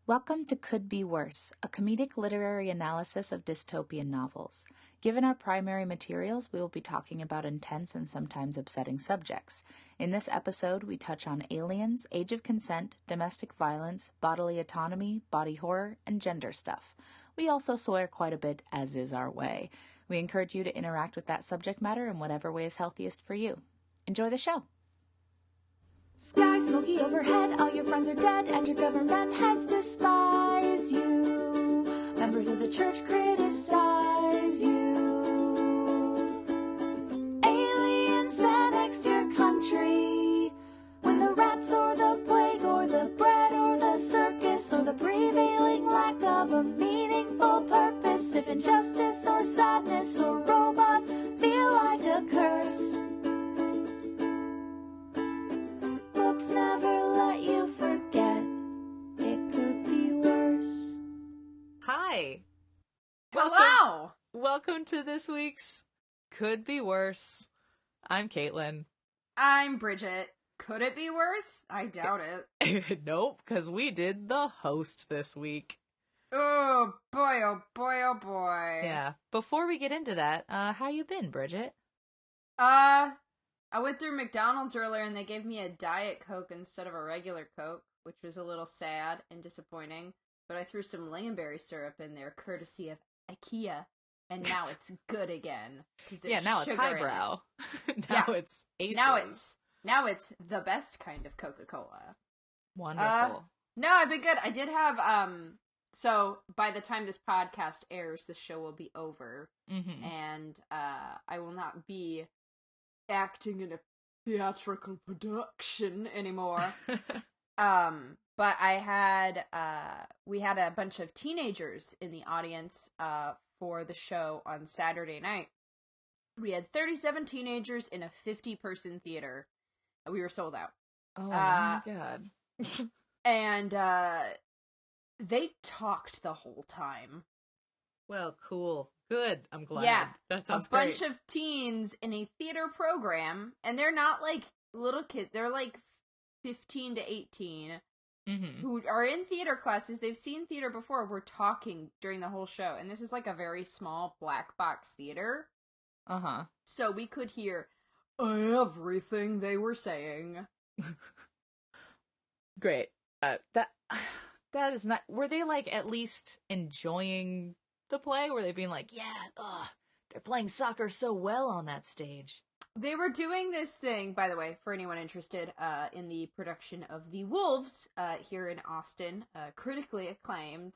Welcome to Could Be Worse, a comedic literary analysis of dystopian novels. Given our primary materials, we will be talking about intense and sometimes upsetting subjects. In this episode, we touch on aliens, age of consent, domestic violence, bodily autonomy, body horror, and gender stuff. We also swear quite a bit, as is our way. We encourage you to interact with that subject matter in whatever way is healthiest for you. Enjoy the show! Sky smoky overhead, all your friends are dead, and your government heads despise you. Members of the church criticize you. Aliens annexed your country. When the rats or the plague or the bread or the circus or the prevailing lack of a meaningful purpose, if injustice or sadness or robots feel like a curse. Never let you forget. It could be worse. Hi. Hello. Welcome to this week's Could Be Worse. I'm Caitlin. I'm Bridget. Could it be worse? I doubt it. Nope, because we did the host this week. Oh boy, oh boy, oh boy. Yeah. Before we get into that, how you been, Bridget? I went through McDonald's earlier and they gave me a Diet Coke instead of a regular Coke, which was a little sad and disappointing. But I threw some lingonberry syrup in there, courtesy of Ikea, and now it's good again. Yeah, now it's highbrow. It's aces. Now it's the best kind of Coca-Cola. Wonderful. No, I've been good. I did have so by the time this podcast airs, the show will be over, and I will not be acting in a theatrical production anymore. But we had a bunch of teenagers in the audience for the show on Saturday night. We had 37 teenagers in a 50-person theater. We were sold out. Oh my god. And they talked the whole time. Well, cool. Good. I'm glad. Yeah. That sounds great. A bunch of teens in a theater program, and they're not like little kids. They're like 15 to 18 who are in theater classes. They've seen theater before. We're talking during the whole show, and this is like a very small black box theater. So we could hear everything they were saying. Great. That is not. Were they like at least enjoying the play? Were they being like, yeah, they're playing soccer so well on that stage? They were doing this thing, by the way, for anyone interested, in the production of The Wolves here in Austin, critically acclaimed,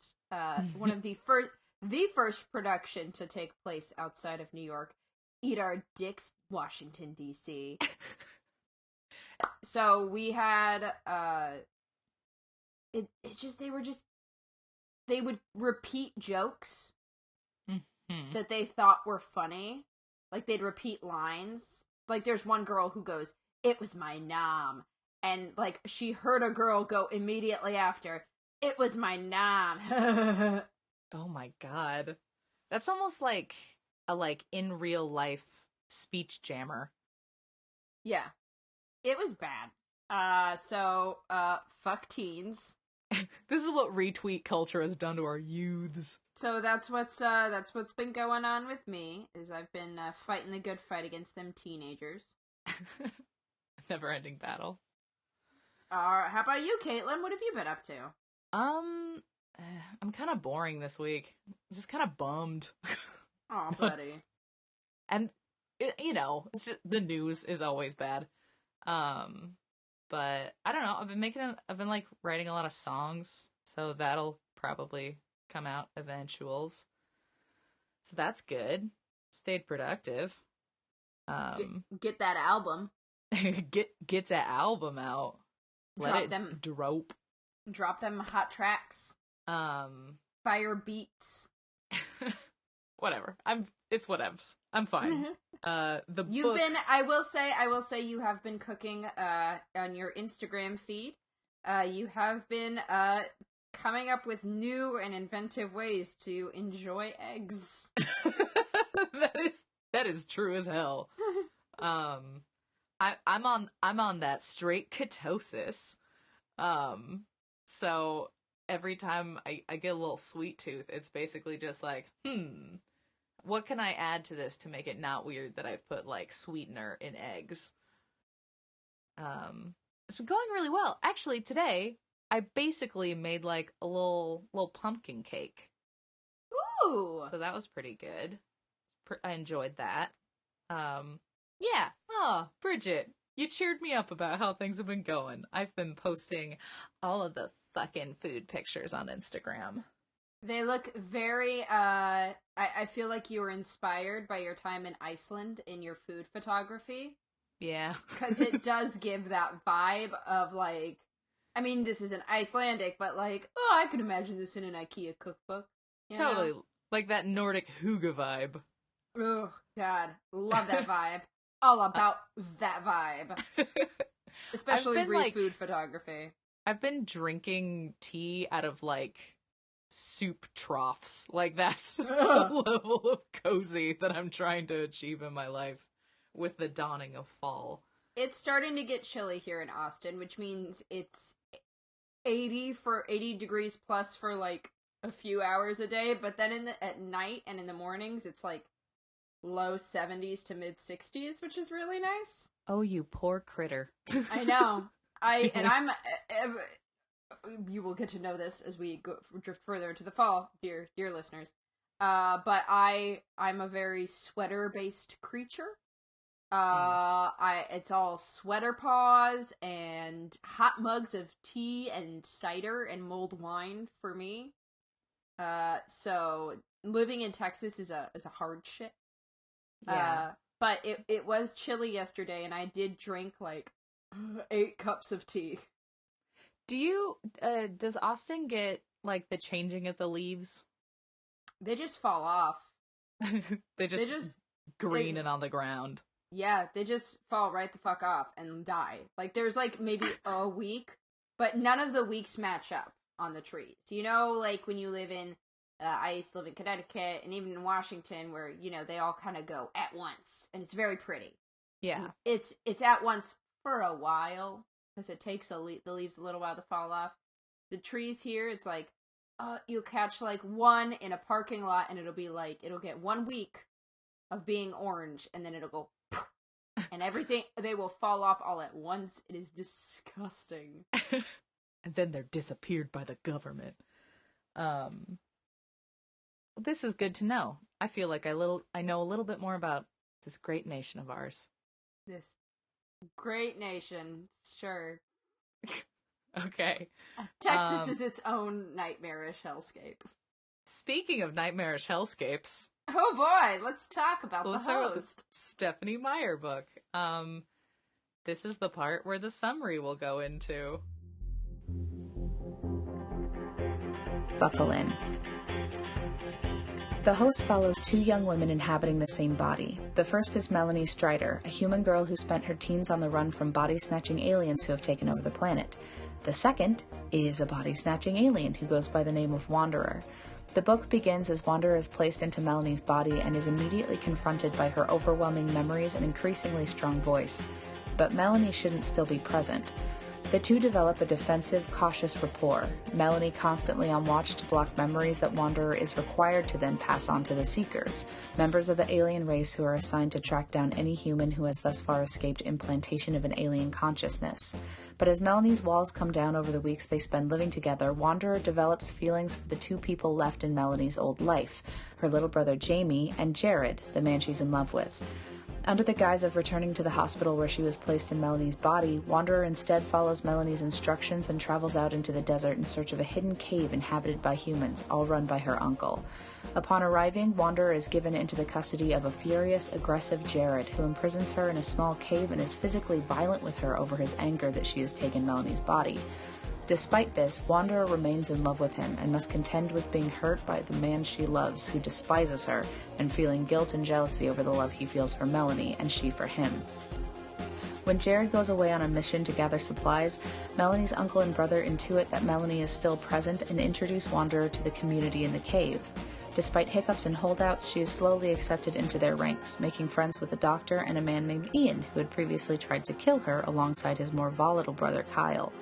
one of the first production to take place outside of New York. Eat our dicks, Washington, D.C. So we had, they would repeat jokes that they thought were funny. Like, they'd repeat lines. Like, there's one girl who goes, "It was my nom." And, like, she heard a girl go immediately after, "It was my nom." Oh my god. That's almost like a, in real life speech jammer. Yeah. It was bad. Fuck teens. This is what retweet culture has done to our youths. So that's what's been going on with me, is I've been fighting the good fight against them teenagers. Never-ending battle. How about you, Caitlin? What have you been up to? I'm kind of boring this week. I'm just kind of bummed. Aw, buddy. And, it's just, the news is always bad. But I don't know. I've been writing a lot of songs, so that'll probably come out eventuals. So that's good. Stayed productive. Get that album. get that album out. Let it drop. Drop them hot tracks. Fire beats. Whatever. It's whatevs. I'm fine. I will say you have been cooking on your Instagram feed. You have been coming up with new and inventive ways to enjoy eggs. That is true as hell. I'm on that straight ketosis. So every time I get a little sweet tooth, it's basically just like, what can I add to this to make it not weird that I've put, like, sweetener in eggs? It's been going really well. Actually, today, I basically made, like, a little pumpkin cake. Ooh! So that was pretty good. I enjoyed that. Yeah. Oh, Bridget, you cheered me up about how things have been going. I've been posting all of the fucking food pictures on Instagram. They look very, I feel like you were inspired by your time in Iceland in your food photography. Yeah. Because it does give that vibe of, like, I mean, this isn't Icelandic, but, like, oh, I could imagine this in an Ikea cookbook. Totally. Know? Like that Nordic hygge vibe. Oh, God. Love that vibe. All about that vibe. Especially food photography. I've been drinking tea out of, like, soup troughs. Like, that's the level of cozy that I'm trying to achieve in my life with the dawning of fall. It's starting to get chilly here in Austin, which means it's 80 degrees plus for, like, a few hours a day, but then at night and in the mornings, it's, like, low 70s to mid 60s, which is really nice. Oh, you poor critter. I know. You will get to know this as we drift further into the fall, dear listeners. But I'm a very sweater-based creature. It's all sweater paws and hot mugs of tea and cider and mulled wine for me. So living in Texas is a hard shit. Yeah. But it was chilly yesterday, and I did drink, like, 8 cups of tea. Does Austin get, like, the changing of the leaves? They just fall off. They just green and on the ground. Yeah, they just fall right the fuck off and die. Like, there's, like, maybe a week, but none of the weeks match up on the trees. You know, like, when you live in, I used to live in Connecticut, and even in Washington, where, you know, they all kind of go at once, and it's very pretty. Yeah. It's at once for a while, because it takes the leaves a little while to fall off. The trees here, it's like, you'll catch, like, one in a parking lot, and it'll get 1 week of being orange, and then it'll go, and everything, they will fall off all at once. It is disgusting. And then they're disappeared by the government. This is good to know. I feel like I know a little bit more about this great nation of ours. This great nation, sure. Okay. Texas is its own nightmarish hellscape. Speaking of nightmarish hellscapes. Oh boy, let's talk about the host. Stephanie Meyer book. This is the part where the summary will go into. Buckle in. The host follows 2 young women inhabiting the same body. The first is Melanie Strider, a human girl who spent her teens on the run from body-snatching aliens who have taken over the planet. The second is a body-snatching alien who goes by the name of Wanderer. The book begins as Wanderer is placed into Melanie's body and is immediately confronted by her overwhelming memories and increasingly strong voice. But Melanie shouldn't still be present. The two develop a defensive, cautious rapport, Melanie constantly on watch to block memories that Wanderer is required to then pass on to the Seekers, members of the alien race who are assigned to track down any human who has thus far escaped implantation of an alien consciousness. But as Melanie's walls come down over the weeks they spend living together, Wanderer develops feelings for the 2 people left in Melanie's old life, her little brother Jamie and Jared, the man she's in love with. Under the guise of returning to the hospital where she was placed in Melanie's body, Wanderer instead follows Melanie's instructions and travels out into the desert in search of a hidden cave inhabited by humans, all run by her uncle. Upon arriving, Wanderer is given into the custody of a furious, aggressive Jared, who imprisons her in a small cave and is physically violent with her over his anger that she has taken Melanie's body. Despite this, Wanderer remains in love with him and must contend with being hurt by the man she loves, who despises her, and feeling guilt and jealousy over the love he feels for Melanie and she for him. When Jared goes away on a mission to gather supplies, Melanie's uncle and brother intuit that Melanie is still present and introduce Wanderer to the community in the cave. Despite hiccups and holdouts, she is slowly accepted into their ranks, making friends with a doctor and a man named Ian, who had previously tried to kill her alongside his more volatile brother Kyle.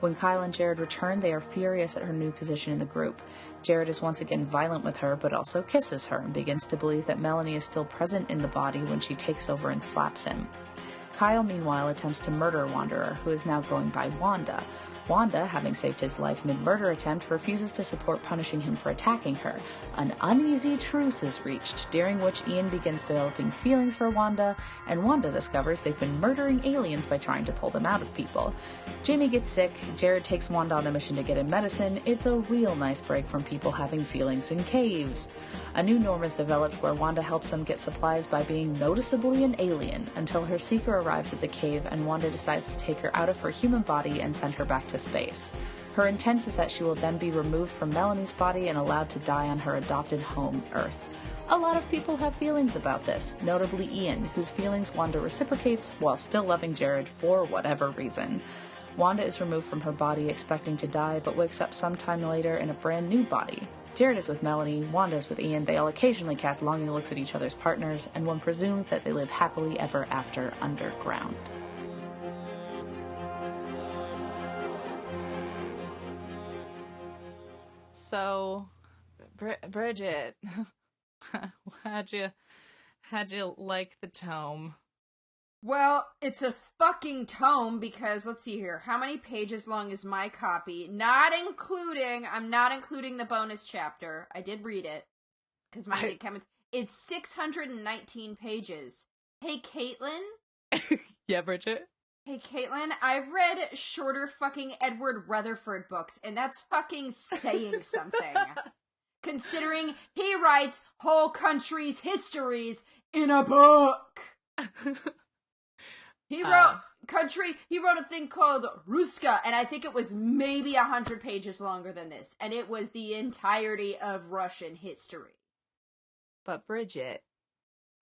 When Kyle and Jared return, they are furious at her new position in the group. Jared is once again violent with her, but also kisses her and begins to believe that Melanie is still present in the body when she takes over and slaps him. Kyle, meanwhile, attempts to murder Wanderer, who is now going by Wanda. Wanda, having saved his life mid-murder attempt, refuses to support punishing him for attacking her. An uneasy truce is reached, during which Ian begins developing feelings for Wanda, and Wanda discovers they've been murdering aliens by trying to pull them out of people. Jamie gets sick, Jared takes Wanda on a mission to get him medicine. It's a real nice break from people having feelings in caves. A new norm is developed where Wanda helps them get supplies by being noticeably an alien, until her seeker arrives at the cave and Wanda decides to take her out of her human body and send her back to space. Her intent is that she will then be removed from Melanie's body and allowed to die on her adopted home, Earth. A lot of people have feelings about this, notably Ian, whose feelings Wanda reciprocates while still loving Jared for whatever reason. Wanda is removed from her body expecting to die, but wakes up sometime later in a brand new body. Jared is with Melanie, Wanda is with Ian, they all occasionally cast longing looks at each other's partners, and one presumes that they live happily ever after underground. So, Bridget, how'd you like the tome? Well, it's a fucking tome because, let's see here, how many pages long is my copy? I'm not including the bonus chapter. I did read it, because mine did come with, it's 619 pages. Hey, Caitlin? Yeah, Bridget? Hey, Caitlin, I've read shorter fucking Edward Rutherford books, and that's fucking saying something. Considering he writes whole countries' histories in a book. He wrote a thing called Ruska, and I think it was maybe 100 pages longer than this, and it was the entirety of Russian history. But Bridget,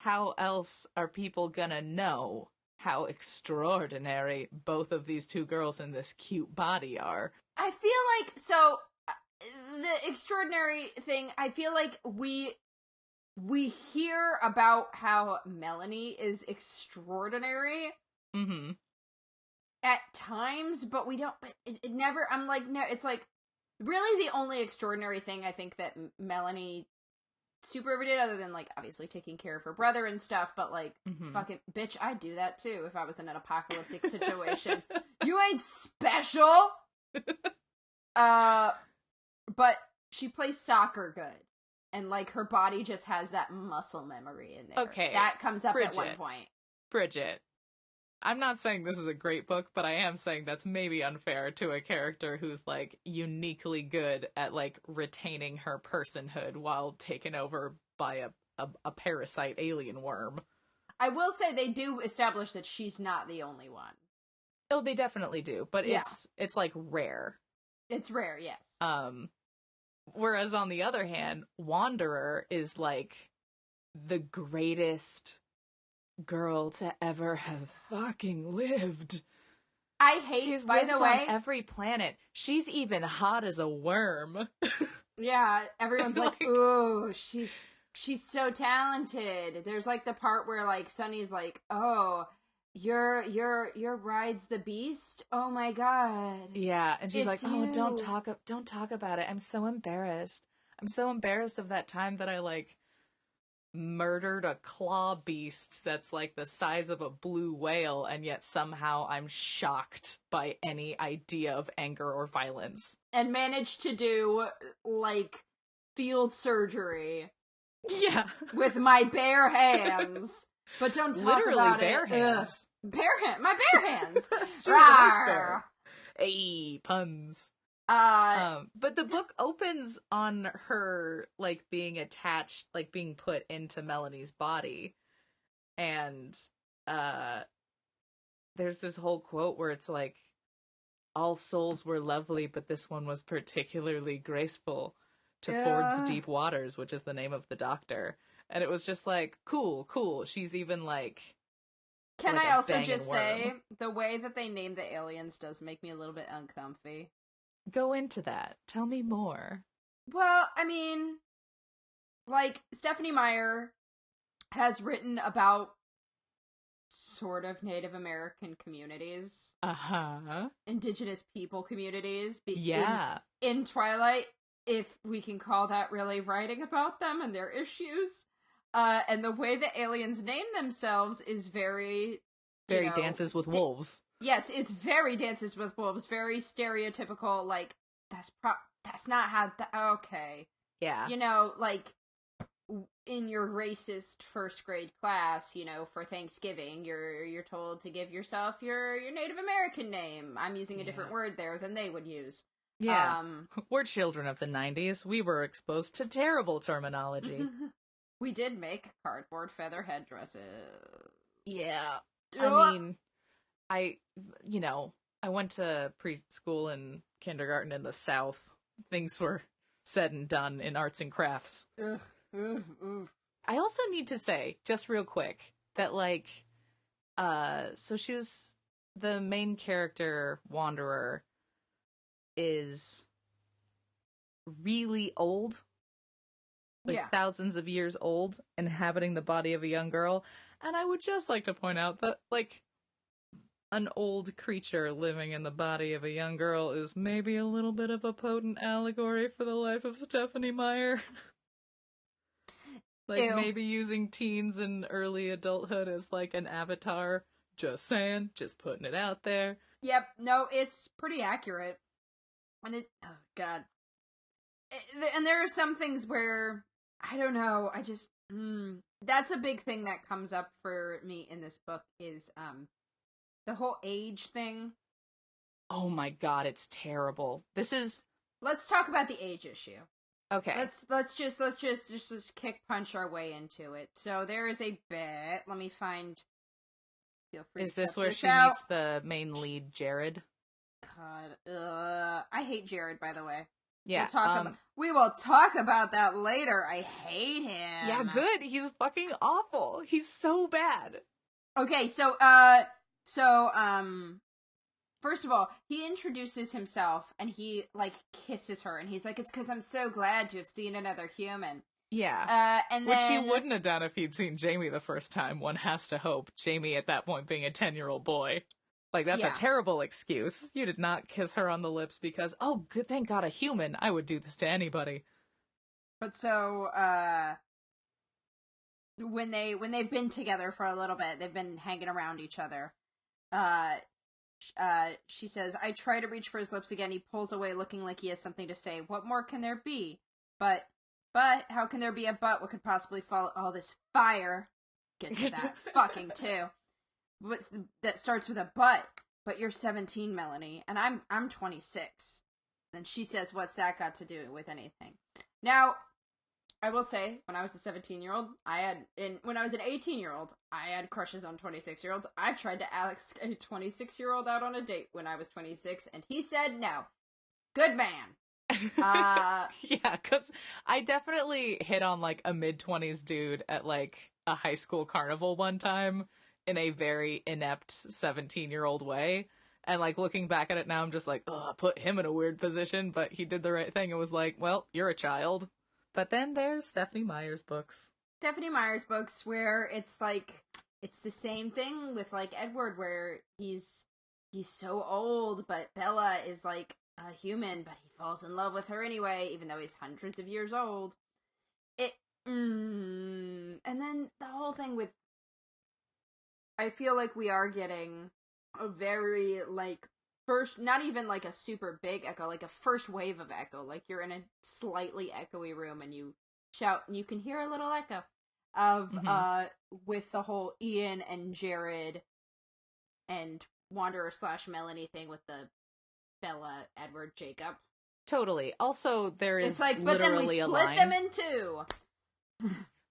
how else are people gonna know how extraordinary both of these two girls in this cute body are? I feel like, so, the extraordinary thing, I feel like we hear about how Melanie is extraordinary, mm-hmm, at times, but we don't, but it never, I'm like, no, it's like, really the only extraordinary thing I think that Melanie super ever did, other than, like, obviously taking care of her brother and stuff, but, like, fucking, bitch, I'd do that too if I was in an apocalyptic situation. You ain't special! But she plays soccer good. And, like, her body just has that muscle memory in there. Okay. That comes up Bridget, at one point. Bridget, I'm not saying this is a great book, but I am saying that's maybe unfair to a character who's, like, uniquely good at, like, retaining her personhood while taken over by a parasite alien worm. I will say they do establish that she's not the only one. Oh, they definitely do, but yeah. it's like rare. It's rare, yes. Whereas on the other hand, Wanderer is like the greatest girl to ever have fucking lived. I hate, she's by lived the way, on every planet. She's even hot as a worm. Yeah, everyone's like, ooh, she's so talented. There's like the part where like Sunny's like, oh, your ride's the beast? Oh my god. Yeah, and she's it's like, oh, you. don't talk about it. I'm so embarrassed. I'm so embarrassed of that time that I like murdered a claw beast that's like the size of a blue whale, and yet somehow I'm shocked by any idea of anger or violence. And managed to do like field surgery. Yeah. With my bare hands. But don't talk literally about bare it. hands. My bare hands. Sure, hey, puns. But the book opens on her, like, being attached, like, being put into Melanie's body. And, there's this whole quote where it's like, all souls were lovely, but this one was particularly graceful to Ford's Deep Waters, which is the name of the doctor. And it was just like, cool. She's even, like... Can like I also just worm. say, the way that they name the aliens does make me a little bit uncomfy. Go into that. Tell me more. Well, I mean, like, Stephanie Meyer has written about sort of Native American communities. Uh-huh. Indigenous people communities. Yeah. In Twilight, if we can call that really writing about them and their issues. And the way the aliens name themselves is very... Very Dances with Wolves. Yes, it's very Dances with Wolves. Very stereotypical, like, that's not how... okay. Yeah. You know, like, in your racist first grade class, you know, for Thanksgiving, you're told to give yourself your Native American name. I'm using a different word there than they would use. Yeah. We're children of the 90s. We were exposed to terrible terminology. We did make cardboard feather headdresses. Yeah. I mean, I went to preschool and kindergarten in the South. Things were said and done in arts and crafts. Ugh. I also need to say, just real quick, that, like, so she was, the main character, Wanderer, is really old. Like, thousands of years old, inhabiting the body of a young girl. And I would just like to point out that, like, an old creature living in the body of a young girl is maybe a little bit of a potent allegory for the life of Stephanie Meyer. Like, Ew. maybe using teens and early adulthood as, like, an avatar. Just saying. Just putting it out there. Yep. No, it's pretty accurate. And oh, God. And there are some things where, I don't know, I just, that's a big thing that comes up for me in this book is, the whole age thing. Oh my God, it's terrible. Let's talk about the age issue. Okay. Let's just kick punch our way into it. So there is a bit. Let me find. Feel free. Is this where she out. meets the main lead, Jared? God, I hate Jared. By the way. Yeah. We will talk about that later. I hate him. Yeah, good. He's fucking awful. He's so bad. Okay, so first of all, he introduces himself and he, like, kisses her and he's like, it's because I'm so glad to have seen another human. Yeah. Which then... he wouldn't have done if he'd seen Jamie the first time, one has to hope. Jamie at that point being a 10-year-old boy. Like, that's a terrible excuse. You did not kiss her on the lips because, oh, good, thank God, a human. I would do this to anybody. But so, when they've been together for a little bit, they've been hanging around each other, she says, I try to reach for his lips again. He pulls away looking like he has something to say. What more can there be? But, how can there be a but? What could possibly follow all this fire? Get to that fucking too. That starts with a but you're 17, Melanie, and I'm 26. And she says, what's that got to do with anything? Now, I will say, when I was a 17-year-old, when I was an 18-year-old, I had crushes on 26-year-olds. I tried to ask a 26-year-old out on a date when I was 26, and he said no. Good man. Yeah, because I definitely hit on, like, a mid-20s dude at, like, a high school carnival one time in a very inept 17-year-old way. And, like, looking back at it now, I'm just like, ugh, put him in a weird position, but he did the right thing. It was like, well, you're a child. But then there's Stephanie Meyer's books. Stephanie Meyer's books where it's like, it's the same thing with, like, Edward, where he's so old, but Bella is, like, a human, but he falls in love with her anyway, even though he's hundreds of years old. And then the whole thing with, I feel like we are getting a very, like, first, not even like a super big echo, like a first wave of echo. Like, you're in a slightly echoey room and you shout and you can hear a little echo of, with the whole Ian and Jared and Wanderer / Melanie thing with the Bella, Edward, Jacob. Totally. Also, there is, it's like, but then we split them in two.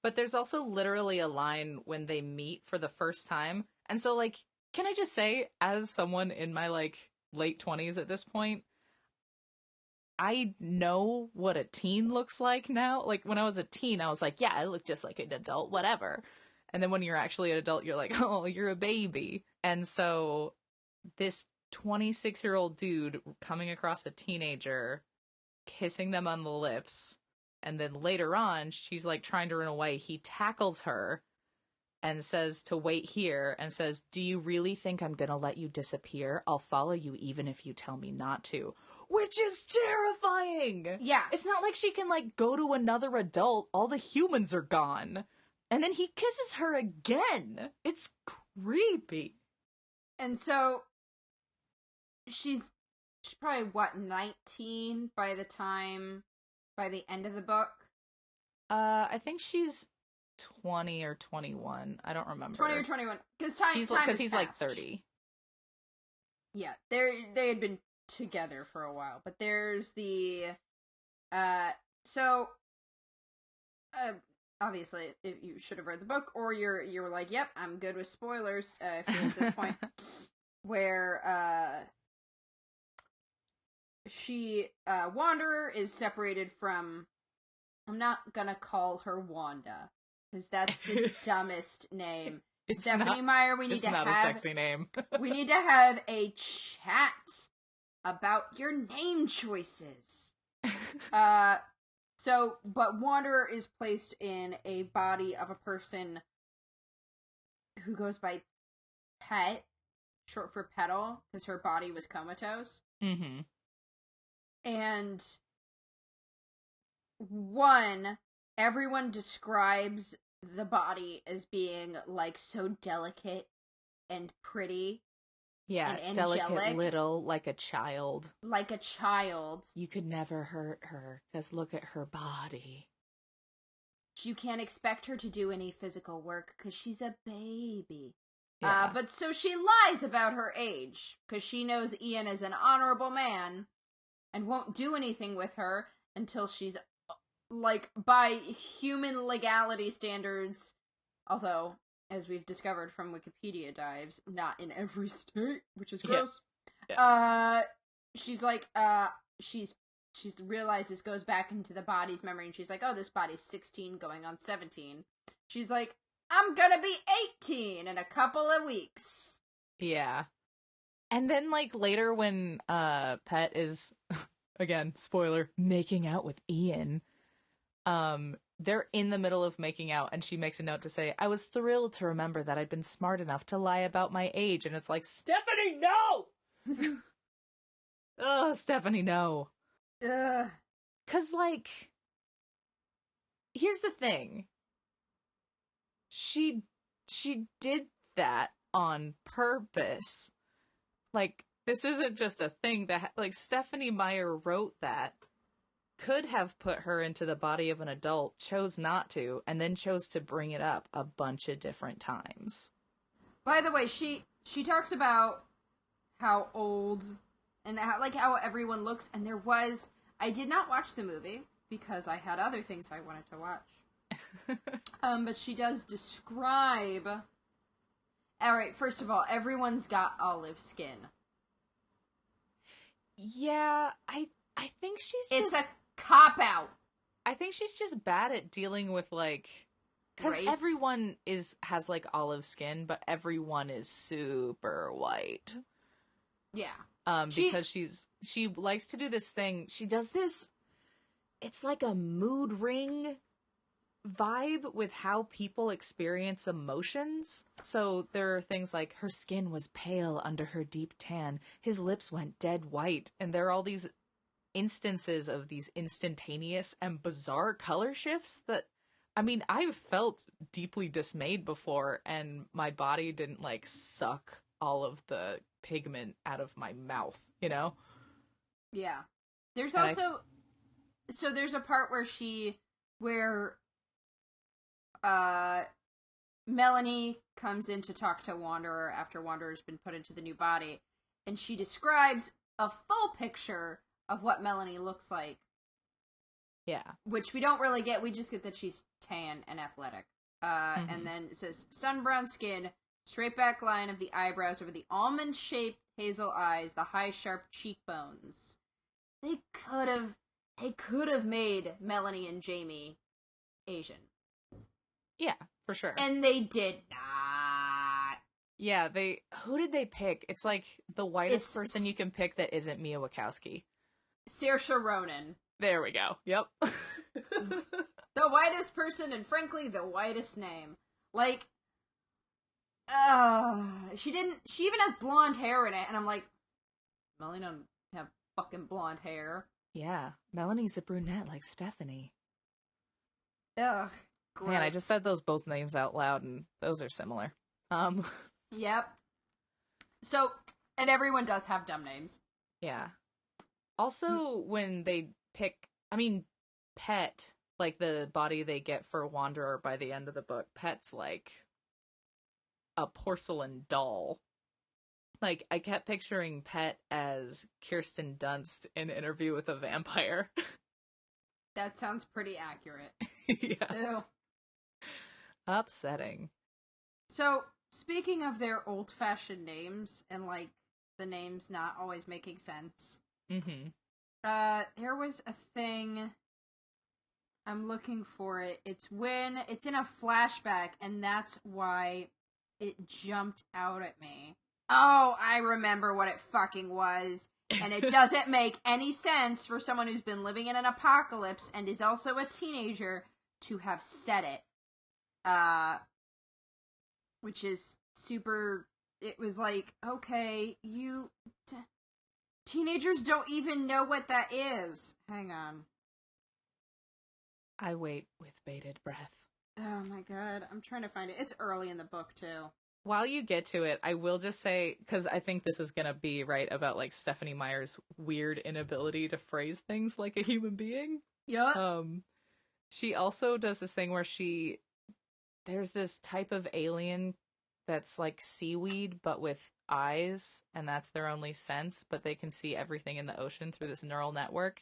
But there's also literally a line when they meet for the first time. And so, like, can I just say, as someone in my, like, late 20s at this point, I know what a teen looks like now. Like, when I was a teen, I was like, yeah, I look just like an adult, whatever. And then when you're actually an adult, you're like, oh, you're a baby. And so this 26-year-old dude coming across a teenager, kissing them on the lips, and then later on, she's, like, trying to run away. He tackles her, and says to wait here and says, "Do you really think I'm going to let you disappear? I'll follow you even if you tell me not to." Which is terrifying. Yeah. It's not like she can, like, go to another adult. All the humans are gone. And then he kisses her again. It's creepy. And so she's probably, 19 by the end of the book? I think she's 20 or 21. I don't remember. 20 or 21. Because he's like 30. Yeah, they had been together for a while, but there's the obviously if you should have read the book, or you were like, yep, I'm good with spoilers if you're at this point, where she Wanderer is separated from, I'm not gonna call her Wanda because that's the dumbest name. Stephanie Meyer, we need to have... It's not a sexy name. We need to have a chat about your name choices. But Wanderer is placed in a body of a person who goes by Pet, short for Petal, because her body was comatose. Mm-hmm. And everyone describes the body as being, like, so delicate and pretty. Yeah, and delicate little, like a child. Like a child. You could never hurt her, because look at her body. You can't expect her to do any physical work, because she's a baby. Yeah. But so she lies about her age, because she knows Ian is an honorable man, and won't do anything with her until she's, like, by human legality standards, although, as we've discovered from Wikipedia dives, not in every state, which is gross. Yeah. She's like, she's realizes, goes back into the body's memory, and she's like, oh, this body's 16 going on 17. She's like, I'm gonna be 18 in a couple of weeks. Yeah. And then, like, later when, Pet is, again, spoiler, making out with Ian, they're in the middle of making out, and she makes a note to say, I was thrilled to remember that I'd been smart enough to lie about my age. And it's like, Stephanie, no! Oh, Stephanie, no. Ugh. 'Cause, like, here's the thing. She did that on purpose. Like, this isn't just a thing that, like, Stephanie Meyer wrote that. Could have put her into the body of an adult, chose not to, and then chose to bring it up a bunch of different times. By the way, she talks about how old and how everyone looks, and I did not watch the movie because I had other things I wanted to watch. But she does describe. Alright, first of all, everyone's got olive skin. Yeah, I think she's It's a cop-out. I think she's just bad at dealing with, like, because everyone has, like, olive skin, but everyone is super white. Yeah. Because she likes to do this thing. She does this, it's like a mood ring vibe with how people experience emotions. So there are things like, her skin was pale under her deep tan, his lips went dead white, and there are all these instances of these instantaneous and bizarre color shifts that, I mean, I've felt deeply dismayed before, and my body didn't, like, suck all of the pigment out of my mouth, you know? Yeah. There's also... So there's a part where Melanie comes in to talk to Wanderer after Wanderer's been put into the new body, and she describes a full picture of what Melanie looks like. Yeah. Which we don't really get. We just get that she's tan and athletic. And then it says, sun-brown skin, straight back line of the eyebrows over the almond-shaped hazel eyes, the high, sharp cheekbones. They could have made Melanie and Jamie Asian. Yeah, for sure. And they did not. Yeah, who did they pick? It's like the whitest person you can pick that isn't Mia Wachowski. Saoirse Ronan. There we go. Yep. The whitest person, and frankly, the whitest name. Like, she even has blonde hair in it, and I'm like, Melanie don't have fucking blonde hair. Yeah, Melanie's a brunette like Stephanie. Ugh, gross. Man, I just said those both names out loud, and those are similar. Yep. So, and everyone does have dumb names. Yeah. Also, when they pick, Pet, like the body they get for Wanderer by the end of the book, Pet's like a porcelain doll. Like, I kept picturing Pet as Kirsten Dunst in Interview with a Vampire. That sounds pretty accurate. Yeah. Ew. Upsetting. So, speaking of their old-fashioned names, and, like, the names not always making sense, there was a thing, I'm looking for it, it's when, it's in a flashback, and that's why it jumped out at me. Oh, I remember what it fucking was. And it doesn't make any sense for someone who's been living in an apocalypse and is also a teenager to have said it. Which is super... It was like, okay, teenagers don't even know what that is. Hang on. I wait with bated breath. Oh my god, I'm trying to find it. It's early in the book, too. While you get to it, I will just say, because I think this is going to be right about, like, Stephanie Meyer's weird inability to phrase things like a human being. Yeah. She also does this thing where there's this type of alien that's like seaweed, but with eyes, and that's their only sense, but they can see everything in the ocean through this neural network.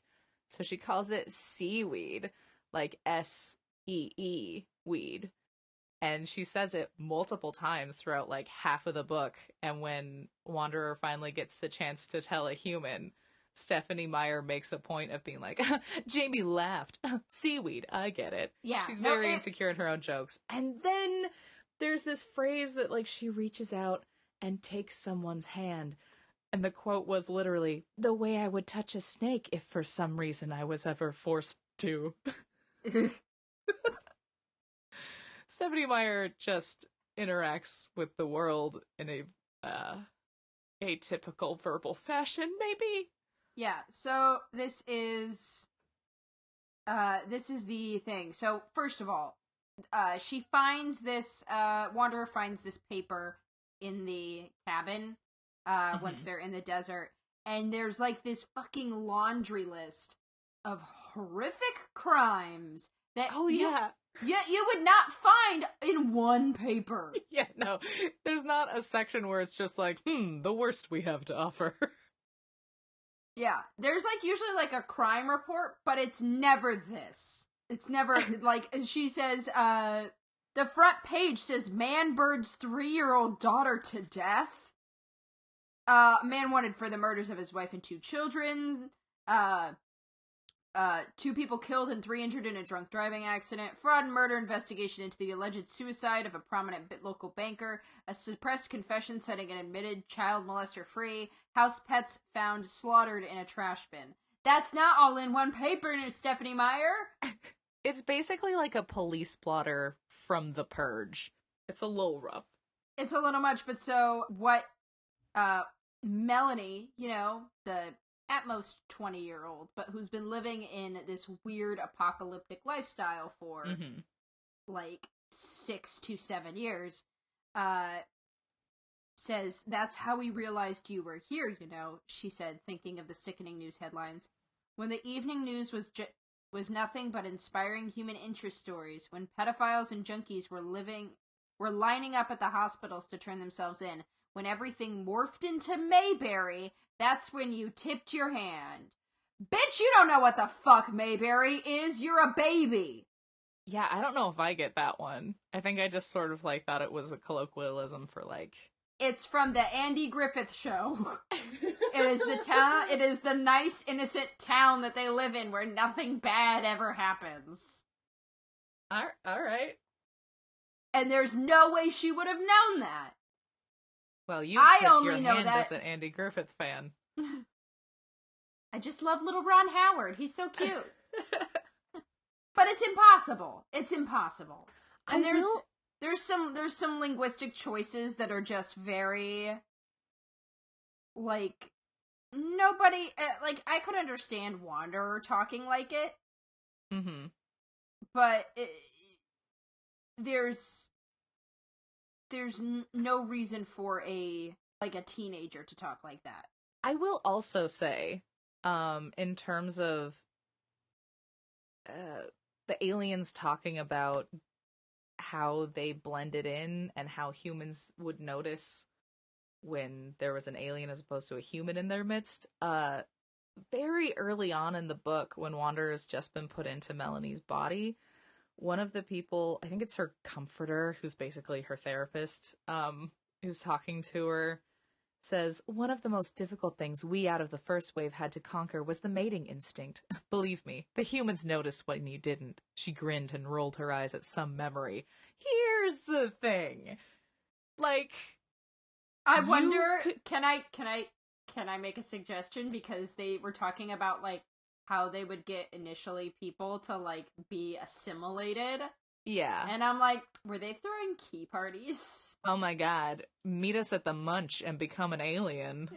So she calls it seaweed, like S-E-E, weed. And she says it multiple times throughout, like, half of the book. And when Wanderer finally gets the chance to tell a human, Stephanie Meyer makes a point of being like, Jamie laughed. Seaweed, I get it. Yeah. She's very insecure in her own jokes. And then there's this phrase that, like, she reaches out and takes someone's hand. And the quote was literally, the way I would touch a snake if for some reason I was ever forced to. Stephanie Meyer just interacts with the world in a atypical verbal fashion, maybe? Yeah, so this is the thing. So, first of all, she finds this, Wanderer finds this paper in the cabin, once they're in the desert, and there's, like, this fucking laundry list of horrific crimes that you would not find in one paper. Yeah, no. There's not a section where it's just like, the worst we have to offer. Yeah. There's, like, usually, like, a crime report, but it's never this. It's never, like, she says, the front page says, man burns 3-year-old daughter to death. Man wanted for the murders of his wife and 2 children. 2 people killed and 3 injured in a drunk driving accident. Fraud and murder investigation into the alleged suicide of a prominent local banker. A suppressed confession setting an admitted child molester free. House pets found slaughtered in a trash bin. That's not all in one paper, Stephanie Meyer. It's basically like a police blotter from The Purge. It's a little rough. It's a little much, but so what Melanie, you know, the at most 20-year-old, but who's been living in this weird apocalyptic lifestyle for, like, 6 to 7 years, says, that's how we realized you were here, you know, she said, thinking of the sickening news headlines. When the evening news was nothing but inspiring human interest stories, when pedophiles and junkies were lining up at the hospitals to turn themselves in, when everything morphed into Mayberry, that's when you tipped your hand. Bitch, you don't know what the fuck Mayberry is. You're a baby. Yeah, I don't know if I get that one. I think I just sort of, like, thought it was a colloquialism for, like... It's from the Andy Griffith Show. It is the nice, innocent town that they live in where nothing bad ever happens. Alright. And there's no way she would have known that. Well, you tipped your hand as an Andy Griffith fan. I just love little Ron Howard. He's so cute. But it's impossible. It's impossible. And There's some linguistic choices that are just very, like, nobody, like, I could understand Wanderer talking like it. Mm-hmm. But there's no reason for a teenager to talk like that. I will also say, in terms of the aliens talking about how they blended in and how humans would notice when there was an alien as opposed to a human in their midst, very early on in the book, when Wanderer has just been put into Melanie's body, one of the people, I think it's her comforter, who's basically her therapist, who's talking to her, says, "One of the most difficult things we out of the first wave had to conquer was the mating instinct. Believe me, the humans noticed when you didn't." She grinned and rolled her eyes at some memory. Here's the thing. Like, I wonder, can I make a suggestion? Because they were talking about, like, how they would get initially people to, like, be assimilated. Yeah. And I'm like, were they throwing key parties? Oh my god. Meet us at the munch and become an alien.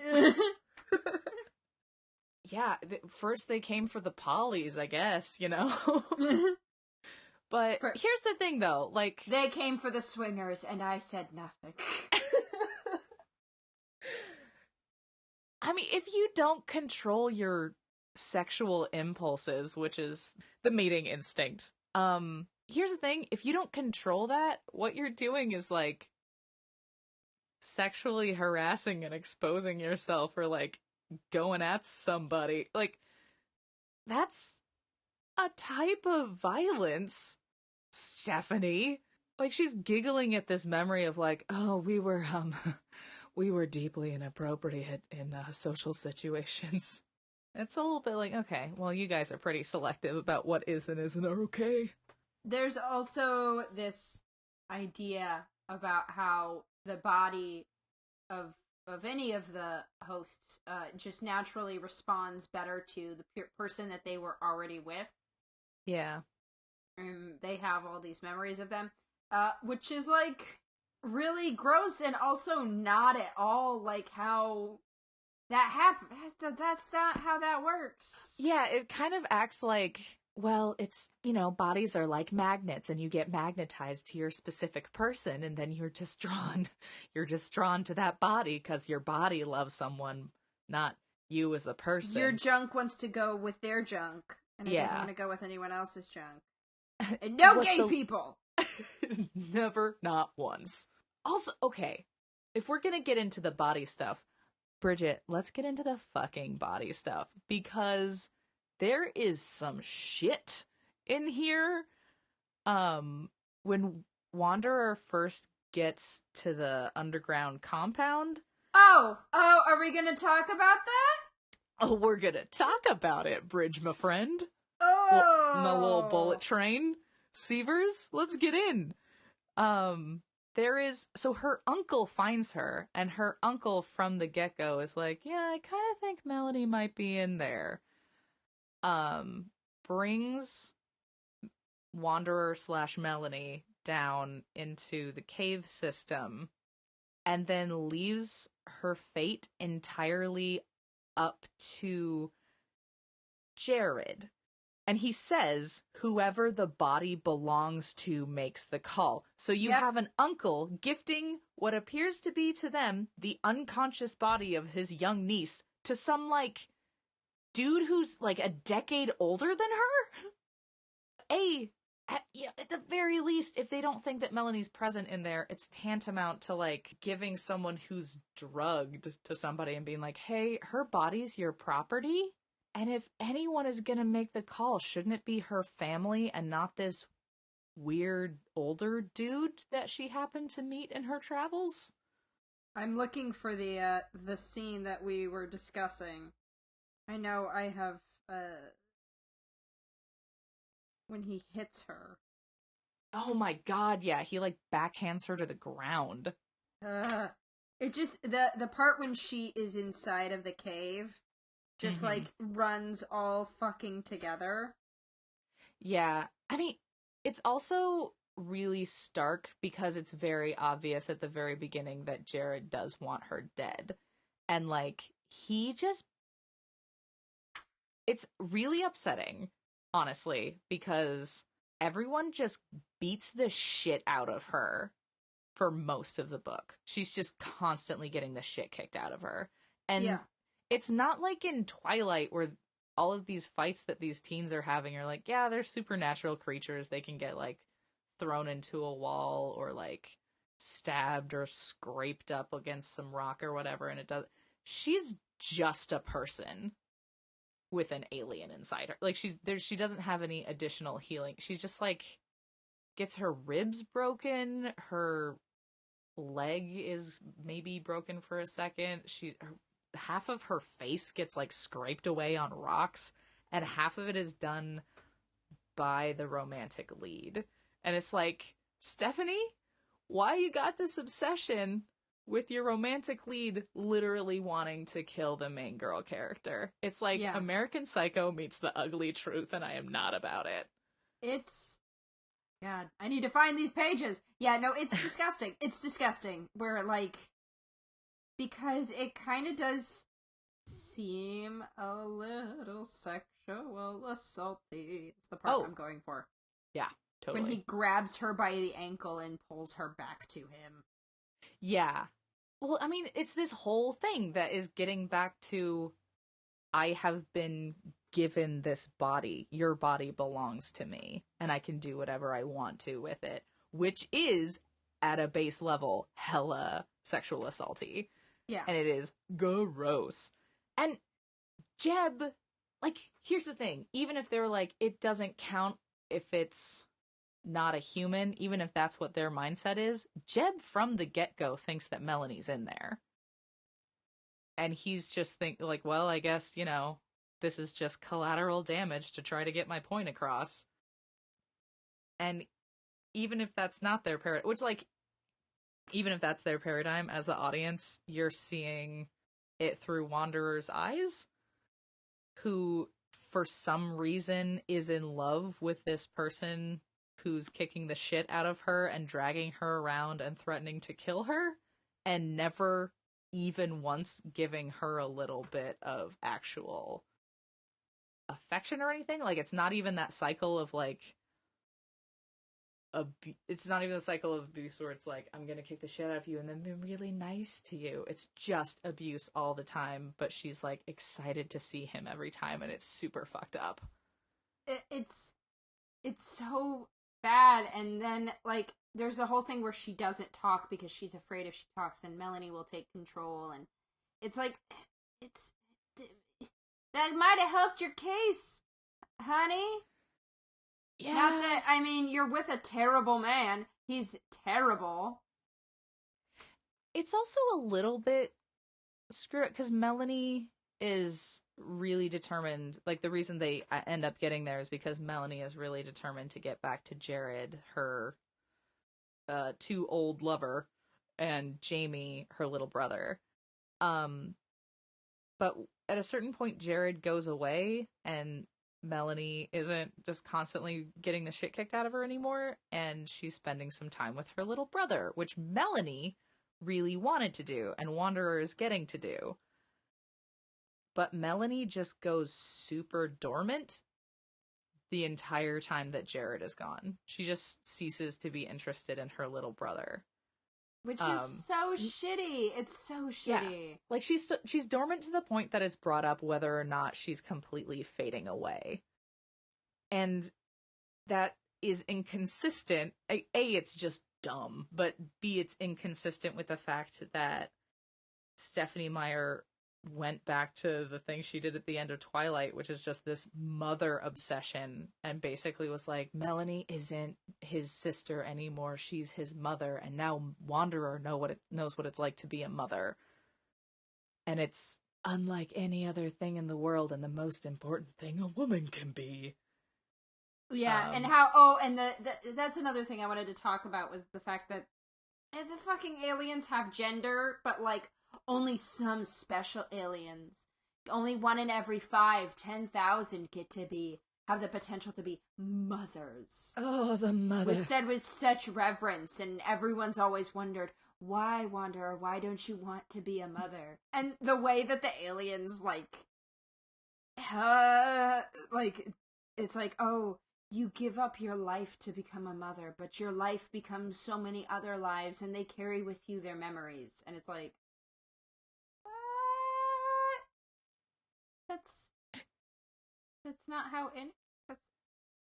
Yeah, first they came for the polys, I guess, you know? But here's the thing, though, like... They came for the swingers, and I said nothing. I mean, if you don't control your sexual impulses, which is the mating instinct, here's the thing, if you don't control that, what you're doing is, like, sexually harassing and exposing yourself or, like, going at somebody. Like, that's a type of violence, Stephanie. Like, she's giggling at this memory of, like, oh, we were deeply inappropriate in social situations. It's a little bit like, okay, well, you guys are pretty selective about what is and isn't okay. There's also this idea about how the body of any of the hosts just naturally responds better to the person that they were already with. Yeah. And they have all these memories of them, which is, like, really gross and also not at all like how that happened. That's not how that works. Yeah, it kind of acts like, well, it's, you know, bodies are like magnets and you get magnetized to your specific person and then you're just drawn to that body because your body loves someone, not you as a person. Your junk wants to go with their junk and it doesn't want to go with anyone else's junk. And no gay people! Never, not once. Also, okay, if we're gonna get into the body stuff, Bridget, let's get into the fucking body stuff, because there is some shit in here. When Wanderer first gets to the underground compound. Oh, are we gonna talk about that? Oh, we're gonna talk about it, Bridge, my friend. Oh! My little bullet train. Sievers, let's get in. So her uncle finds her, and her uncle from the get-go is like, yeah, I kind of think Melanie might be in there. Brings Wanderer / Melanie down into the cave system, and then leaves her fate entirely up to Jared. And he says, whoever the body belongs to makes the call. So you have an uncle gifting what appears to be to them the unconscious body of his young niece to some, like, dude who's, like, a decade older than her? At the very least, if they don't think that Melanie's present in there, it's tantamount to, like, giving someone who's drugged to somebody and being like, hey, her body's your property? And if anyone is gonna make the call, shouldn't it be her family and not this weird older dude that she happened to meet in her travels? I'm looking for the scene that we were discussing. I know I have, when he hits her. Oh my god, yeah, he, like, backhands her to the ground. It just, the part when she is inside of the cave just, like, runs all fucking together. Yeah. I mean, it's also really stark because it's very obvious at the very beginning that Jared does want her dead. And, like, it's really upsetting, honestly, because everyone just beats the shit out of her for most of the book. She's just constantly getting the shit kicked out of her. And it's not like in Twilight where all of these fights that these teens are having are like, yeah, they're supernatural creatures. They can get, like, thrown into a wall or, like, stabbed or scraped up against some rock or whatever, and it does. She's just a person with an alien inside her. Like, she doesn't have any additional healing. She's just, like, gets her ribs broken, her leg is maybe broken for a second. Half of her face gets, like, scraped away on rocks, and half of it is done by the romantic lead. And it's like, Stephanie, why you got this obsession with your romantic lead literally wanting to kill the main girl character? It's like American Psycho meets The Ugly Truth, and I am not about it. It's... God, I need to find these pages. Yeah, no, it's disgusting. It's disgusting. Where, like... Because it kind of does seem a little sexual assaulty. It's the part I'm going for. Yeah, totally. When he grabs her by the ankle and pulls her back to him. Yeah. Well, I mean, it's this whole thing that is getting back to, I have been given this body. Your body belongs to me, and I can do whatever I want to with it, which is, at a base level, hella sexual assaulty. Yeah. And it is gross. And Jeb, like, here's the thing. Even if they're like, it doesn't count if it's not a human, even if that's what their mindset is, Jeb from the get-go thinks that Melanie's in there. And he's just like, well, I guess, you know, this is just collateral damage to try to get my point across. And even if that's not their paradigm, which, like, even if that's their paradigm, as the audience, you're seeing it through Wanderer's eyes, who, for some reason, is in love with this person who's kicking the shit out of her and dragging her around and threatening to kill her, and never even once giving her a little bit of actual affection or anything. Like, it's not even that cycle of, like, it's not even the cycle of abuse where it's like, I'm gonna kick the shit out of you and then be really nice to you. It's just abuse all the time, but she's, like, excited to see him every time, and it's super fucked up. It's so bad. And then, like, there's the whole thing where she doesn't talk because she's afraid if she talks then Melanie will take control, and it's like, that might have helped your case, honey. Yeah. Not that, I mean, you're with a terrible man. He's terrible. It's also a little bit screwed because Melanie is really determined. Like, the reason they end up getting there is because Melanie is really determined to get back to Jared, her too old lover, and Jamie, her little brother. But at a certain point, Jared goes away, and Melanie isn't just constantly getting the shit kicked out of her anymore, and she's spending some time with her little brother, which Melanie really wanted to do, and Wanderer is getting to do. But Melanie just goes super dormant the entire time that Jared is gone. She just ceases to be interested in her little brother. Which is so shitty. It's so shitty. Yeah. Like, she's dormant to the point that it's brought up whether or not she's completely fading away. And that is inconsistent. A, it's just dumb, but B, it's inconsistent with the fact that Stephenie Meyer went back to the thing she did at the end of Twilight, which is just this mother obsession, and basically was like, Melanie isn't his sister anymore, she's his mother, and now Wanderer knows what it's like to be a mother. And it's unlike any other thing in the world, and the most important thing a woman can be. Yeah, and how, and that's another thing I wanted to talk about, was the fact that the fucking aliens have gender, but, like, only some special aliens. Only 1 in every 5, 10,000 get to be have the potential to be mothers. Oh, the mother. Was said with such reverence, and everyone's always wondered, why, Wanderer, why don't you want to be a mother? And the way that the aliens, it's like, oh, you give up your life to become a mother, but your life becomes so many other lives, and they carry with you their memories. And it's like, what? That's not how that's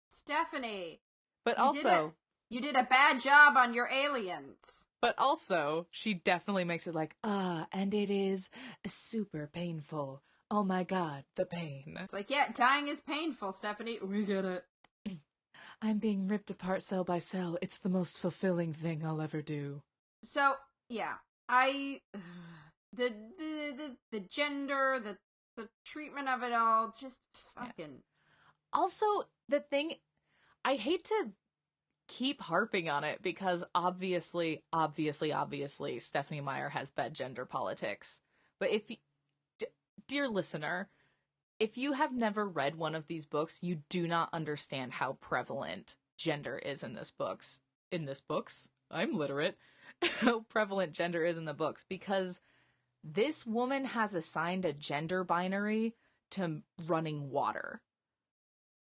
Stephanie. But also, you did a bad job on your aliens. But also, she definitely makes it like, and it is super painful. Oh my god, the pain. It's like, yeah, dying is painful, Stephanie. We get it. I'm being ripped apart cell by cell. It's the most fulfilling thing I'll ever do. So, yeah, the gender, the treatment of it all, just fucking. Yeah. Also, the thing, I hate to keep harping on it because obviously, Stephanie Meyer has bad gender politics. But if you, dear listener, if you have never read one of these books, you do not understand how prevalent gender is in this books. I'm literate. How prevalent gender is in the books, because this woman has assigned a gender binary to running water.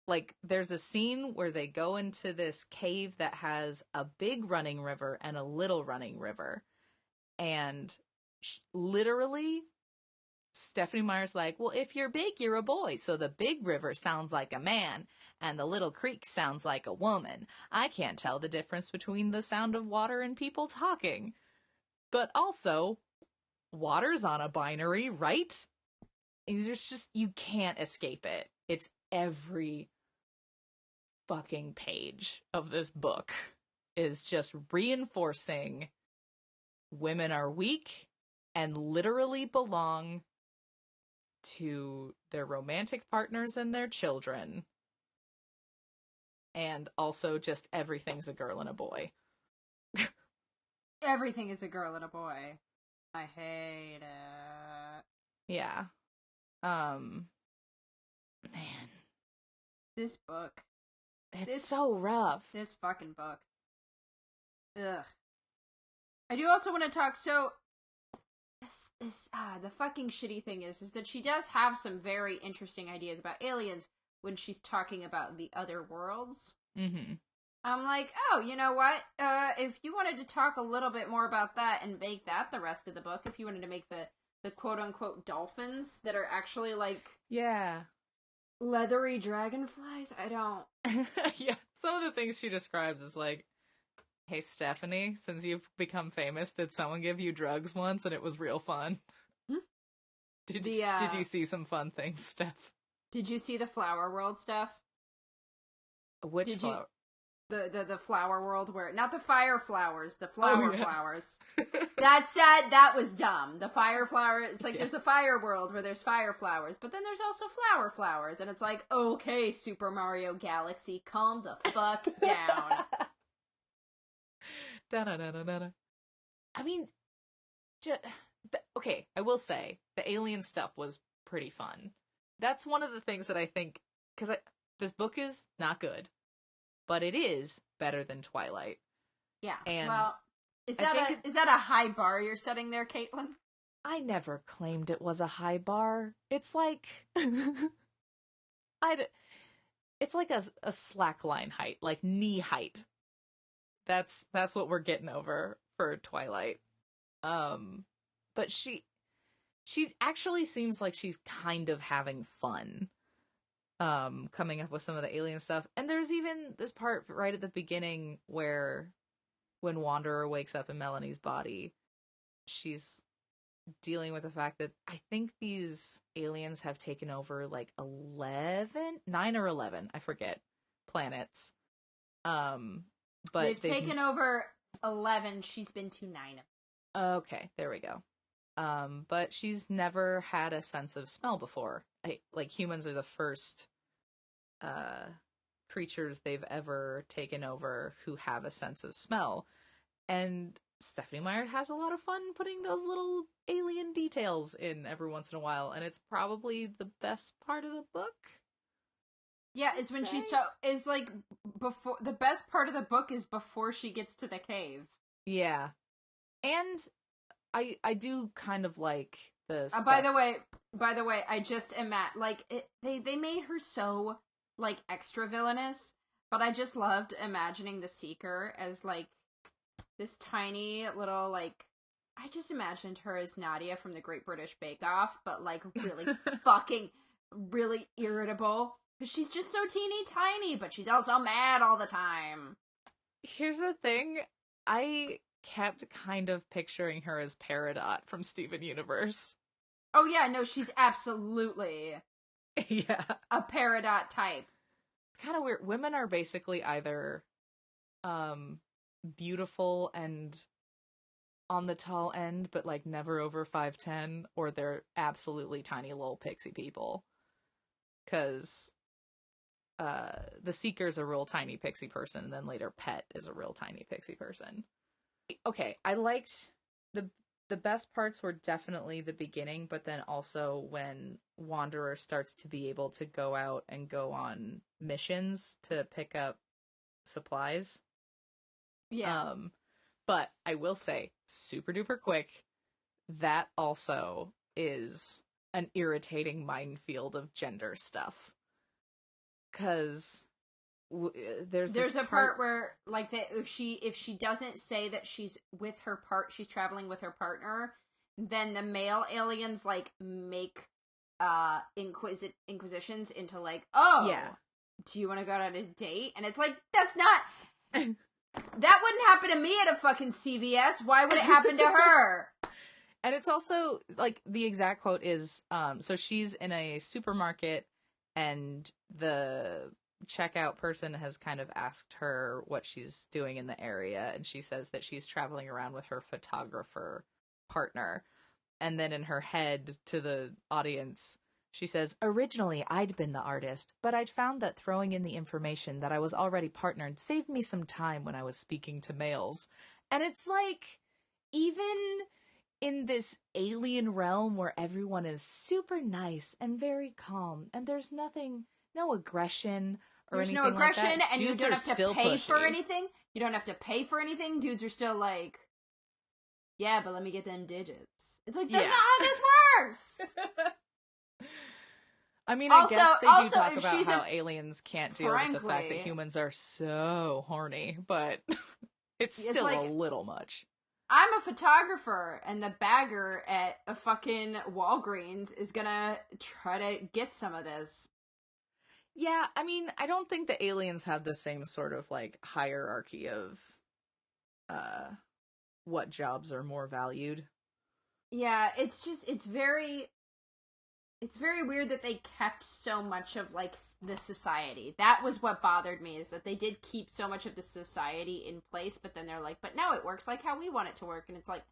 Like, there's a scene where they go into this cave that has a big running river and a little running river. And literally, Stephanie Meyer's like, well, if you're big, you're a boy. So the big river sounds like a man and the little creek sounds like a woman. I can't tell the difference between the sound of water and people talking. But also, water's on a binary, right? And you can't escape it. It's every fucking page of this book is just reinforcing women are weak and literally belong to their romantic partners and their children. And also just everything's a girl and a boy. Everything is a girl and a boy. I hate it. Yeah. Man. This book. It's so rough. This fucking book. Ugh. I do also want to talk, so the fucking shitty thing is that she does have some very interesting ideas about aliens when she's talking about the other worlds. Mm-hmm. I'm like, oh, you know what? If you wanted to talk a little bit more about that and make that the rest of the book, if you wanted to make the quote-unquote dolphins that are actually, like... Yeah. Leathery dragonflies? I don't... Yeah, some of the things she describes is like, hey, Stephanie, since you've become famous, did someone give you drugs once and it was real fun? Did you see some fun things, Steph? Did you see the flower world stuff? Which flower? The flower world where... Not the fire flowers, the flower flowers. That was dumb. The fire flower... It's like there's the fire world where there's fire flowers, but then there's also flower flowers, and it's like, okay, Super Mario Galaxy, calm the fuck down. Da-da-da-da-da. I mean, okay, I will say, the alien stuff was pretty fun. That's one of the things that I think... Because this book is not good. But it is better than Twilight. Yeah. And well, is that a high bar you're setting there, Caitlin? I never claimed it was a high bar. It's like it's like a slackline height, like knee height. That's what we're getting over for Twilight. But she actually seems like she's kind of having fun. Coming up with some of the alien stuff. And there's even this part right at the beginning where when Wanderer wakes up in Melanie's body, she's dealing with the fact that I think these aliens have taken over like 9 or 11, I forget, planets. But they've taken over 11, she's been to 9 of them. Okay, there we go. But she's never had a sense of smell before. Like, humans are the first creatures they've ever taken over who have a sense of smell. And Stephanie Meyer has a lot of fun putting those little alien details in every once in a while, and it's probably the best part of the book. Yeah, it's when she's is like before the best part of the book is before she gets to the cave. Yeah. And I do kind of like the stuff. By the way, I just like they made her so like extra villainous, but I just loved imagining the Seeker as like this tiny little like I just imagined her as Nadia from the Great British Bake Off, but like really fucking really irritable. Because she's just so teeny tiny, but she's also mad all the time. Here's the thing. I kept kind of picturing her as Peridot from Steven Universe. Oh yeah, no, she's absolutely a Peridot type. It's kind of weird. Women are basically either beautiful and on the tall end, but like never over 5'10", or they're absolutely tiny little pixie people. Because the Seeker's a real tiny pixie person, and then later Pet is a real tiny pixie person. Okay, I liked the best parts were definitely the beginning, but then also when Wanderer starts to be able to go out and go on missions to pick up supplies. Yeah. But I will say, super duper quick, that also is an irritating minefield of gender stuff. Because there's a part where like that if she doesn't say that she's with she's traveling with her partner, then the male aliens like make inquisitions into like, oh yeah, do you want to go on a date? And it's like, that's not that wouldn't happen to me at a fucking CVS. Why would it happen to her? And it's also like the exact quote is so she's in a supermarket and the checkout person has kind of asked her what she's doing in the area, and she says that she's traveling around with her photographer partner. And then in her head to the audience, she says, originally I'd been the artist, but I'd found that throwing in the information that I was already partnered saved me some time when I was speaking to males. And it's like, even in this alien realm where everyone is super nice and very calm, and there's no aggression or there's anything no aggression, like that. And Dudes you don't have to pay pushy. for anything. You don't have to pay for anything. Dudes are still like, yeah, but let me get them digits. It's like, that's not how this works! I mean, I guess they do talk about how aliens can't deal with the fact that humans are so horny, but it's still like, a little much. I'm a photographer, and the bagger at a fucking Walgreens is gonna try to get some of this. Yeah, I mean, I don't think the aliens have the same sort of, like, hierarchy of, what jobs are more valued. Yeah, it's very weird that they kept so much of, like, the society. That was what bothered me, is that they did keep so much of the society in place, but then they're like, but now it works like how we want it to work. And it's like,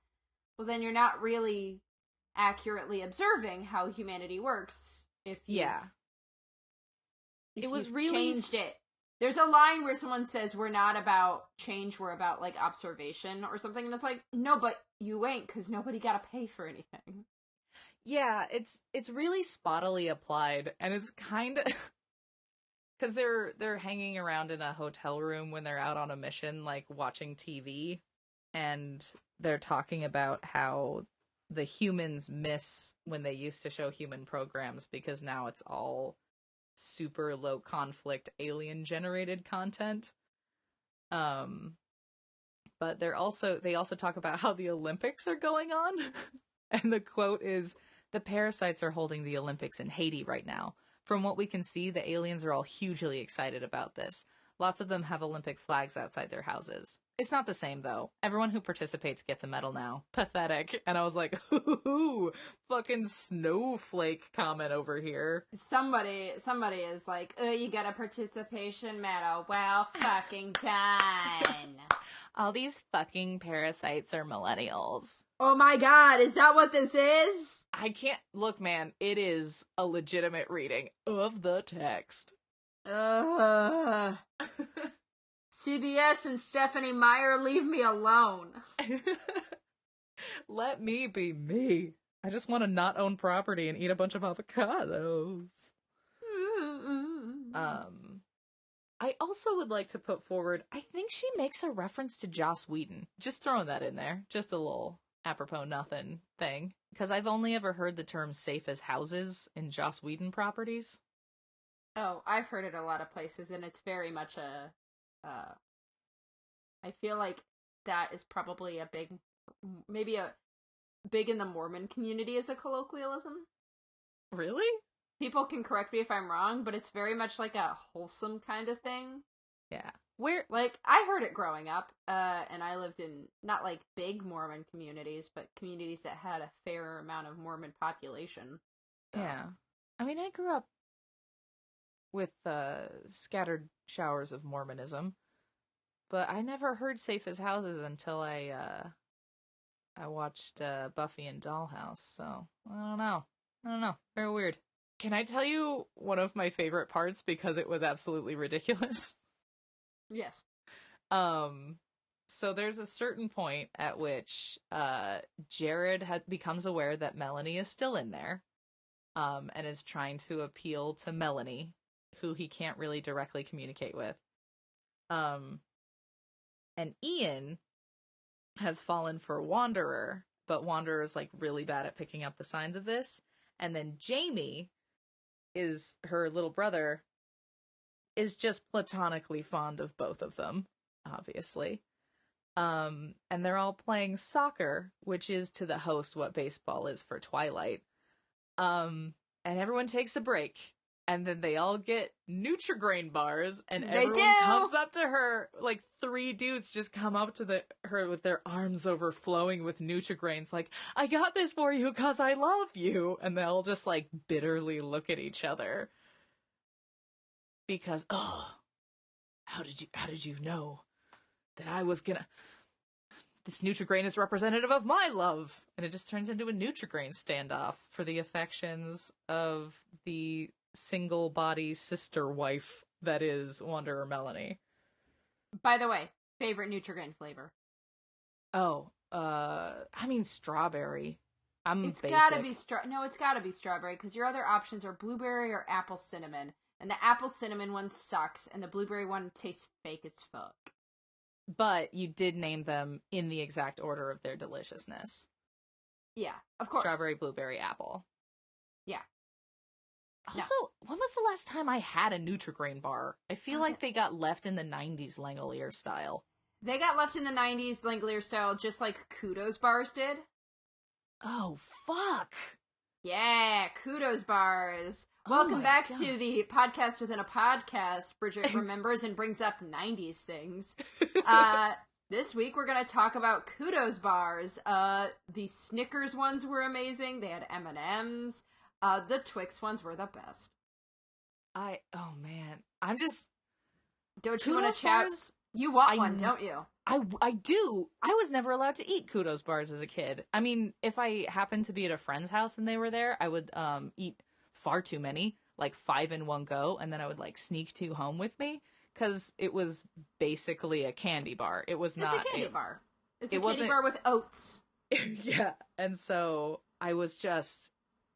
well, then you're not really accurately observing how humanity works if you've changed it. There's a line where someone says, we're not about change, we're about, like, observation or something. And it's like, no, but you ain't, because nobody got to pay for anything. Yeah, it's really spottily applied, and it's kind of because they're hanging around in a hotel room when they're out on a mission, like watching TV, and they're talking about how the humans miss when they used to show human programs because now it's all super low conflict alien generated content. But they also talk about how the Olympics are going on. And the quote is, the parasites are holding the Olympics in Haiti right now. From what we can see, the aliens are all hugely excited about this. Lots of them have Olympic flags outside their houses. It's not the same, though. Everyone who participates gets a medal now. Pathetic. And I was like, ooh, fucking snowflake comment over here. Somebody is like, oh, you got a participation medal. Well, fucking done. All these fucking parasites are millennials. Oh my god, is that what this is? I can't... Look, man, it is a legitimate reading of the text. CBS and Stephanie Meyer, leave me alone. Let me be me. I just want to not own property and eat a bunch of avocados. I also would like to put forward, I think she makes a reference to Joss Whedon. Just throwing that in there. Just a little apropos nothing thing. Because I've only ever heard the term safe as houses in Joss Whedon properties. Oh, I've heard it a lot of places, and it's very much I feel like that is probably maybe a big in the Mormon community as a colloquialism. Really? People can correct me if I'm wrong, but it's very much like a wholesome kind of thing. Yeah. Like, I heard it growing up, and I lived in, not like big Mormon communities, but communities that had a fair amount of Mormon population. So. Yeah. I mean, I grew up with scattered showers of Mormonism, but I never heard safe as houses until I watched Buffy and Dollhouse, so I don't know. Very weird. Can I tell you one of my favorite parts because it was absolutely ridiculous? Yes. So there's a certain point at which Jared becomes aware that Melanie is still in there, and is trying to appeal to Melanie, who he can't really directly communicate with. And Ian has fallen for Wanderer, but Wanderer is like really bad at picking up the signs of this. And then Jamie is her little brother, is just platonically fond of both of them, obviously. And they're all playing soccer, which is to the host what baseball is for Twilight. And everyone takes a break. And then they all get Nutrigrain bars, and everyone comes up to her, like 3 dudes just come up to her with their arms overflowing with Nutrigrains, like, I got this for you because I love you. And they'll just like bitterly look at each other. Because, how did you know that I was gonna... This Nutrigrain is representative of my love. And it just turns into a Nutrigrain standoff for the affections of the single body sister wife that is Wanderer Melanie. By the way, favorite Nutrigrain flavor? Oh, I mean strawberry. It's gotta be strawberry, because your other options are blueberry or apple cinnamon. And the apple cinnamon one sucks, and the blueberry one tastes fake as fuck. But you did name them in the exact order of their deliciousness. Yeah, of course. Strawberry, blueberry, apple. Yeah. Also, when was the last time I had a Nutrigrain bar? I feel like they got left in the 90s Langolier style. They got left in the 90s Langolier style, just like Kudos bars did. Oh, fuck! Yeah, Kudos bars. Welcome back to the podcast within a podcast. Bridget remembers and brings up 90s things. This week we're going to talk about Kudos bars. The Snickers ones were amazing. They had M&Ms. The Twix ones were the best. Oh man. I'm just... Don't you want to chat? You want one, don't you? I do. I was never allowed to eat Kudos bars as a kid. I mean, if I happened to be at a friend's house and they were there, I would eat far too many, like 5 in one go, and then I would like sneak 2 home with me, because it was basically a candy bar. It was not... It's a candy bar. It's a candy bar with oats. Yeah, and so I was just...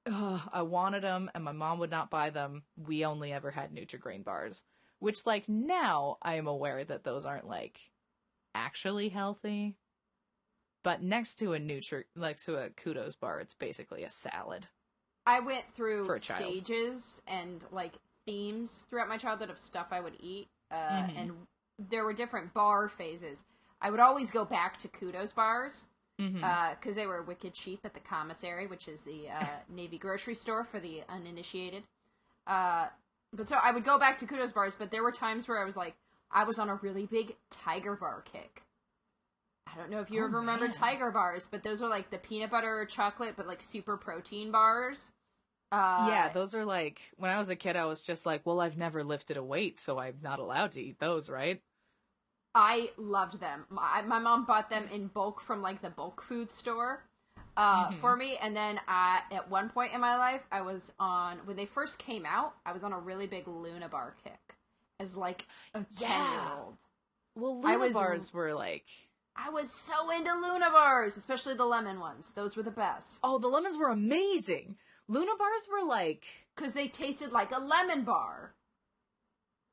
I wanted them, and my mom would not buy them. We only ever had Nutrigrain bars, which, like, now I am aware that those aren't, like, actually healthy. But next to a Kudos bar, it's basically a salad. I went through stages and, like, themes throughout my childhood of stuff I would eat, and there were different bar phases. I would always go back to Kudos bars, because they were wicked cheap at the commissary, which is the Navy grocery store for the uninitiated. But so I would go back to Kudos bars, but there were times where I was on a really big Tiger bar kick. I don't know if you ever remember Tiger bars, but those are like the peanut butter chocolate, but like super protein bars. Yeah, those are like, when I was a kid, I was just like, well, I've never lifted a weight, so I'm not allowed to eat those, right? I loved them. My mom bought them in bulk from like the bulk food store for me. And then at one point in my life, I was when they first came out, I was on a really big Luna bar kick as like a 10-year-old. Well, Luna bars were like... I was so into Luna bars, especially the lemon ones. Those were the best. Oh, the lemons were amazing. Luna bars were like... Because they tasted like a lemon bar.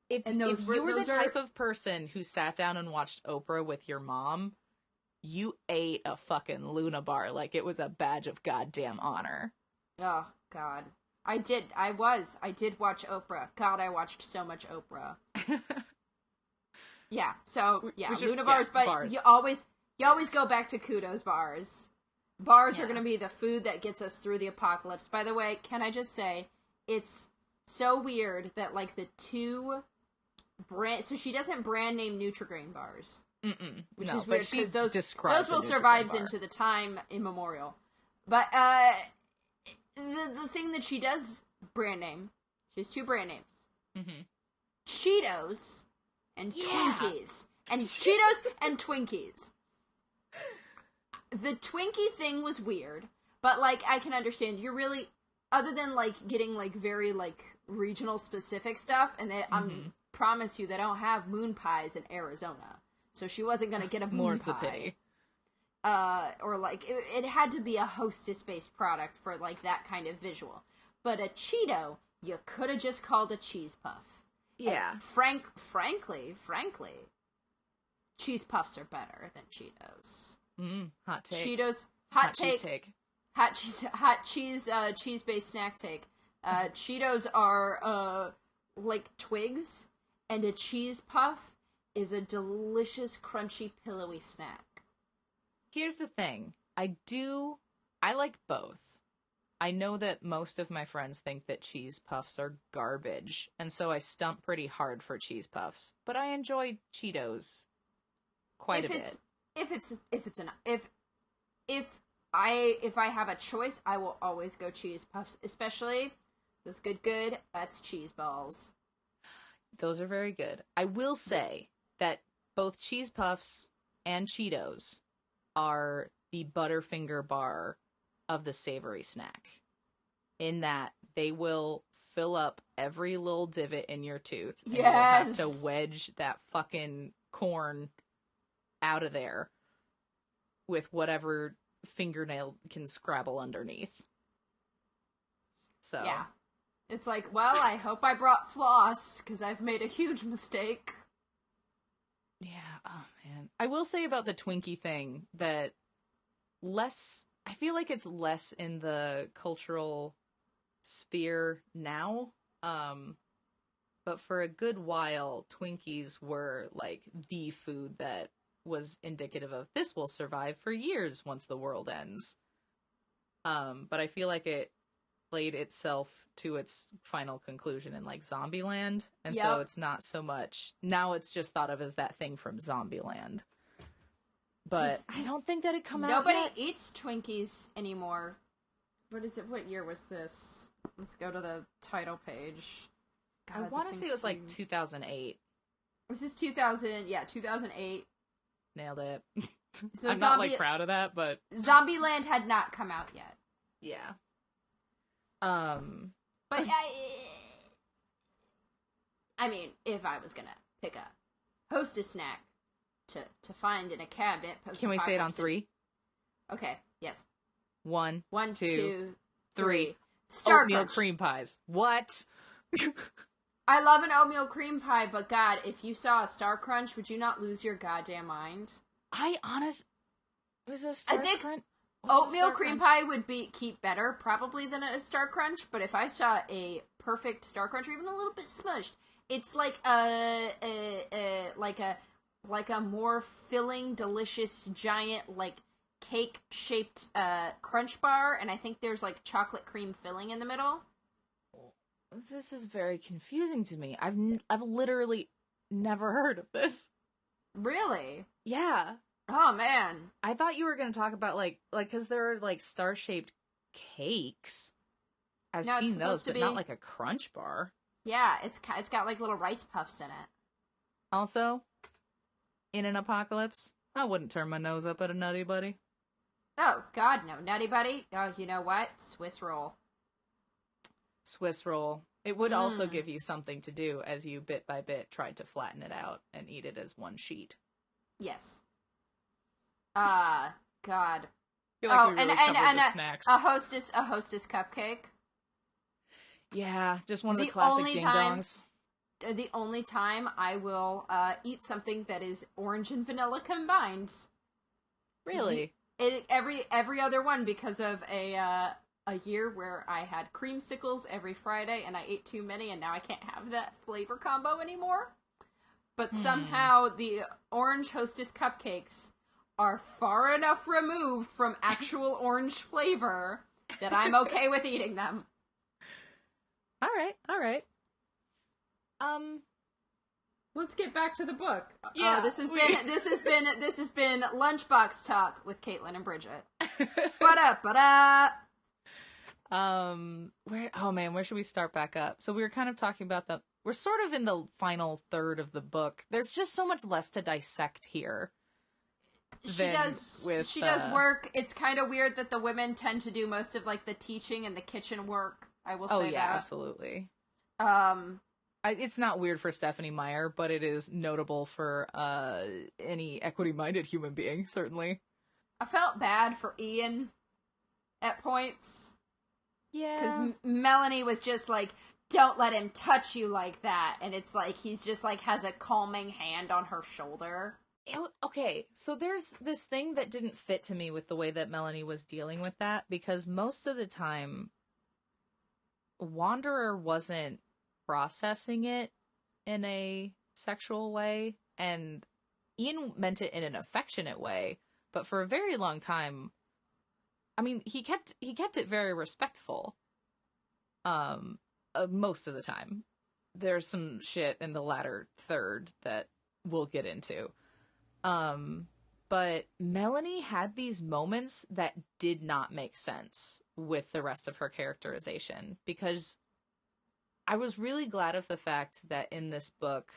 If you were the type of person who sat down and watched Oprah with your mom, you ate a fucking Luna bar like it was a badge of goddamn honor. Oh, God. I did watch Oprah. God, I watched so much Oprah. Yeah, so, yeah, Luna bars, but bars. You always go back to Kudos bars. Bars are going to be the food that gets us through the apocalypse. By the way, can I just say, it's so weird that, like, the two so she doesn't brand name Nutrigrain bars. Which is weird, because those will survive into the time immemorial. But, the thing that she does brand name, she has two brand names. Mm-hmm. Cheetos and Twinkies. And Cheetos and Twinkies. The Twinkie thing was weird, but, like, I can understand. You're really, other than, like, getting, like, very, like, regional specific stuff, and they, promise you they don't have moon pies in Arizona. So she wasn't going to get a moon More's pie. The pity. Or, like, it had to be a Hostess-based product for, like, that kind of visual. But a Cheeto, you could have just called a cheese puff. Yeah. And frankly, cheese puffs are better than Cheetos. Hot take. Cheetos, hot take. Hot cheese-based snack take. Cheetos are, like, twigs, and a cheese puff is a delicious, crunchy, pillowy snack. Here's the thing. I like both. I know that most of my friends think that cheese puffs are garbage, and so I stump pretty hard for cheese puffs. But I enjoy Cheetos quite a bit. If I have a choice, I will always go cheese puffs, especially those good, that's cheese balls. Those are very good. I will say that both cheese puffs and Cheetos are the Butterfinger bar of the savory snack, in that they will fill up every little divot in your tooth, and you have to wedge that fucking corn out of there with whatever fingernail can scrabble underneath. So yeah, it's like, well, I hope I brought floss, because I've made a huge mistake. Yeah, oh man. I will say about the Twinkie thing that I feel like it's less in the cultural sphere now. But for a good while, Twinkies were like the food that was indicative of this will survive for years once the world ends. But I feel like it played itself to its final conclusion in like Zombieland, and so it's not so much now. It's just thought of as that thing from Zombieland. But I don't think that it come out. Nobody eats Twinkies anymore. What is it? What year was this? Let's go to the title page. God, I want to say it was like 2008. This is 2000. Yeah, 2008. Nailed it. So I'm not like proud of that, but Zombieland had not come out yet. Yeah. But I mean, if I was gonna pick a Hostess snack to find in a cabinet, can we say it on 3? Okay. Yes. 1, 2, 3. Star oatmeal cream pies. What? I love an oatmeal cream pie, but God, if you saw a Star Crunch, would you not lose your goddamn mind? Was a Star Crunch? Oatmeal cream pie would keep better, probably, than a Star Crunch, but if I saw a perfect Star Crunch, or even a little bit smushed, it's like a more filling, delicious, giant, like, cake-shaped crunch bar, and I think there's, like, chocolate cream filling in the middle. This is very confusing to me. I've literally never heard of this. Really? Yeah. Oh, man. I thought you were going to talk about, like, because there are, like, star-shaped cakes. I've seen those, but not, like, a crunch bar. Yeah, it's got, like, little rice puffs in it. Also, in an apocalypse, I wouldn't turn my nose up at a Nutty Buddy. Oh, God, no. Nutty Buddy? Oh, you know what? Swiss roll. Swiss roll. It would also give you something to do as you, bit by bit, tried to flatten it out and eat it as one sheet. Yes. God. I feel like we really covered the snacks. A hostess cupcake. Yeah, just one of the classic ding-dongs. the only time I will eat something that is orange and vanilla combined. Really? Every other one, because of a year where I had creamsicles every Friday and I ate too many, and now I can't have that flavor combo anymore. But somehow the orange Hostess cupcakes are far enough removed from actual orange flavor that I'm okay with eating them. All right. Let's get back to the book. Yeah, this has been Lunchbox Talk with Caitlin and Bridget. Ba-da. Where should we start back up? So we were kind of talking about we're sort of in the final third of the book. There's just so much less to dissect here. She does work. It's kind of weird that the women tend to do most of like the teaching and the kitchen work. I will say that. Absolutely. It's not weird for Stephanie Meyer, but it is notable for any equity-minded human being, certainly. I felt bad for Ian at points. Yeah. Because Melanie was just like, don't let him touch you like that. And it's like, he's just like, has a calming hand on her shoulder. Okay, so there's this thing that didn't fit to me with the way that Melanie was dealing with that, because most of the time, Wanderer wasn't processing it in a sexual way, and Ian meant it in an affectionate way, but for a very long time, I mean, he kept it very respectful. Most of the time. There's some shit in the latter third that we'll get into. But Melanie had these moments that did not make sense with the rest of her characterization, because I was really glad of the fact that in this book,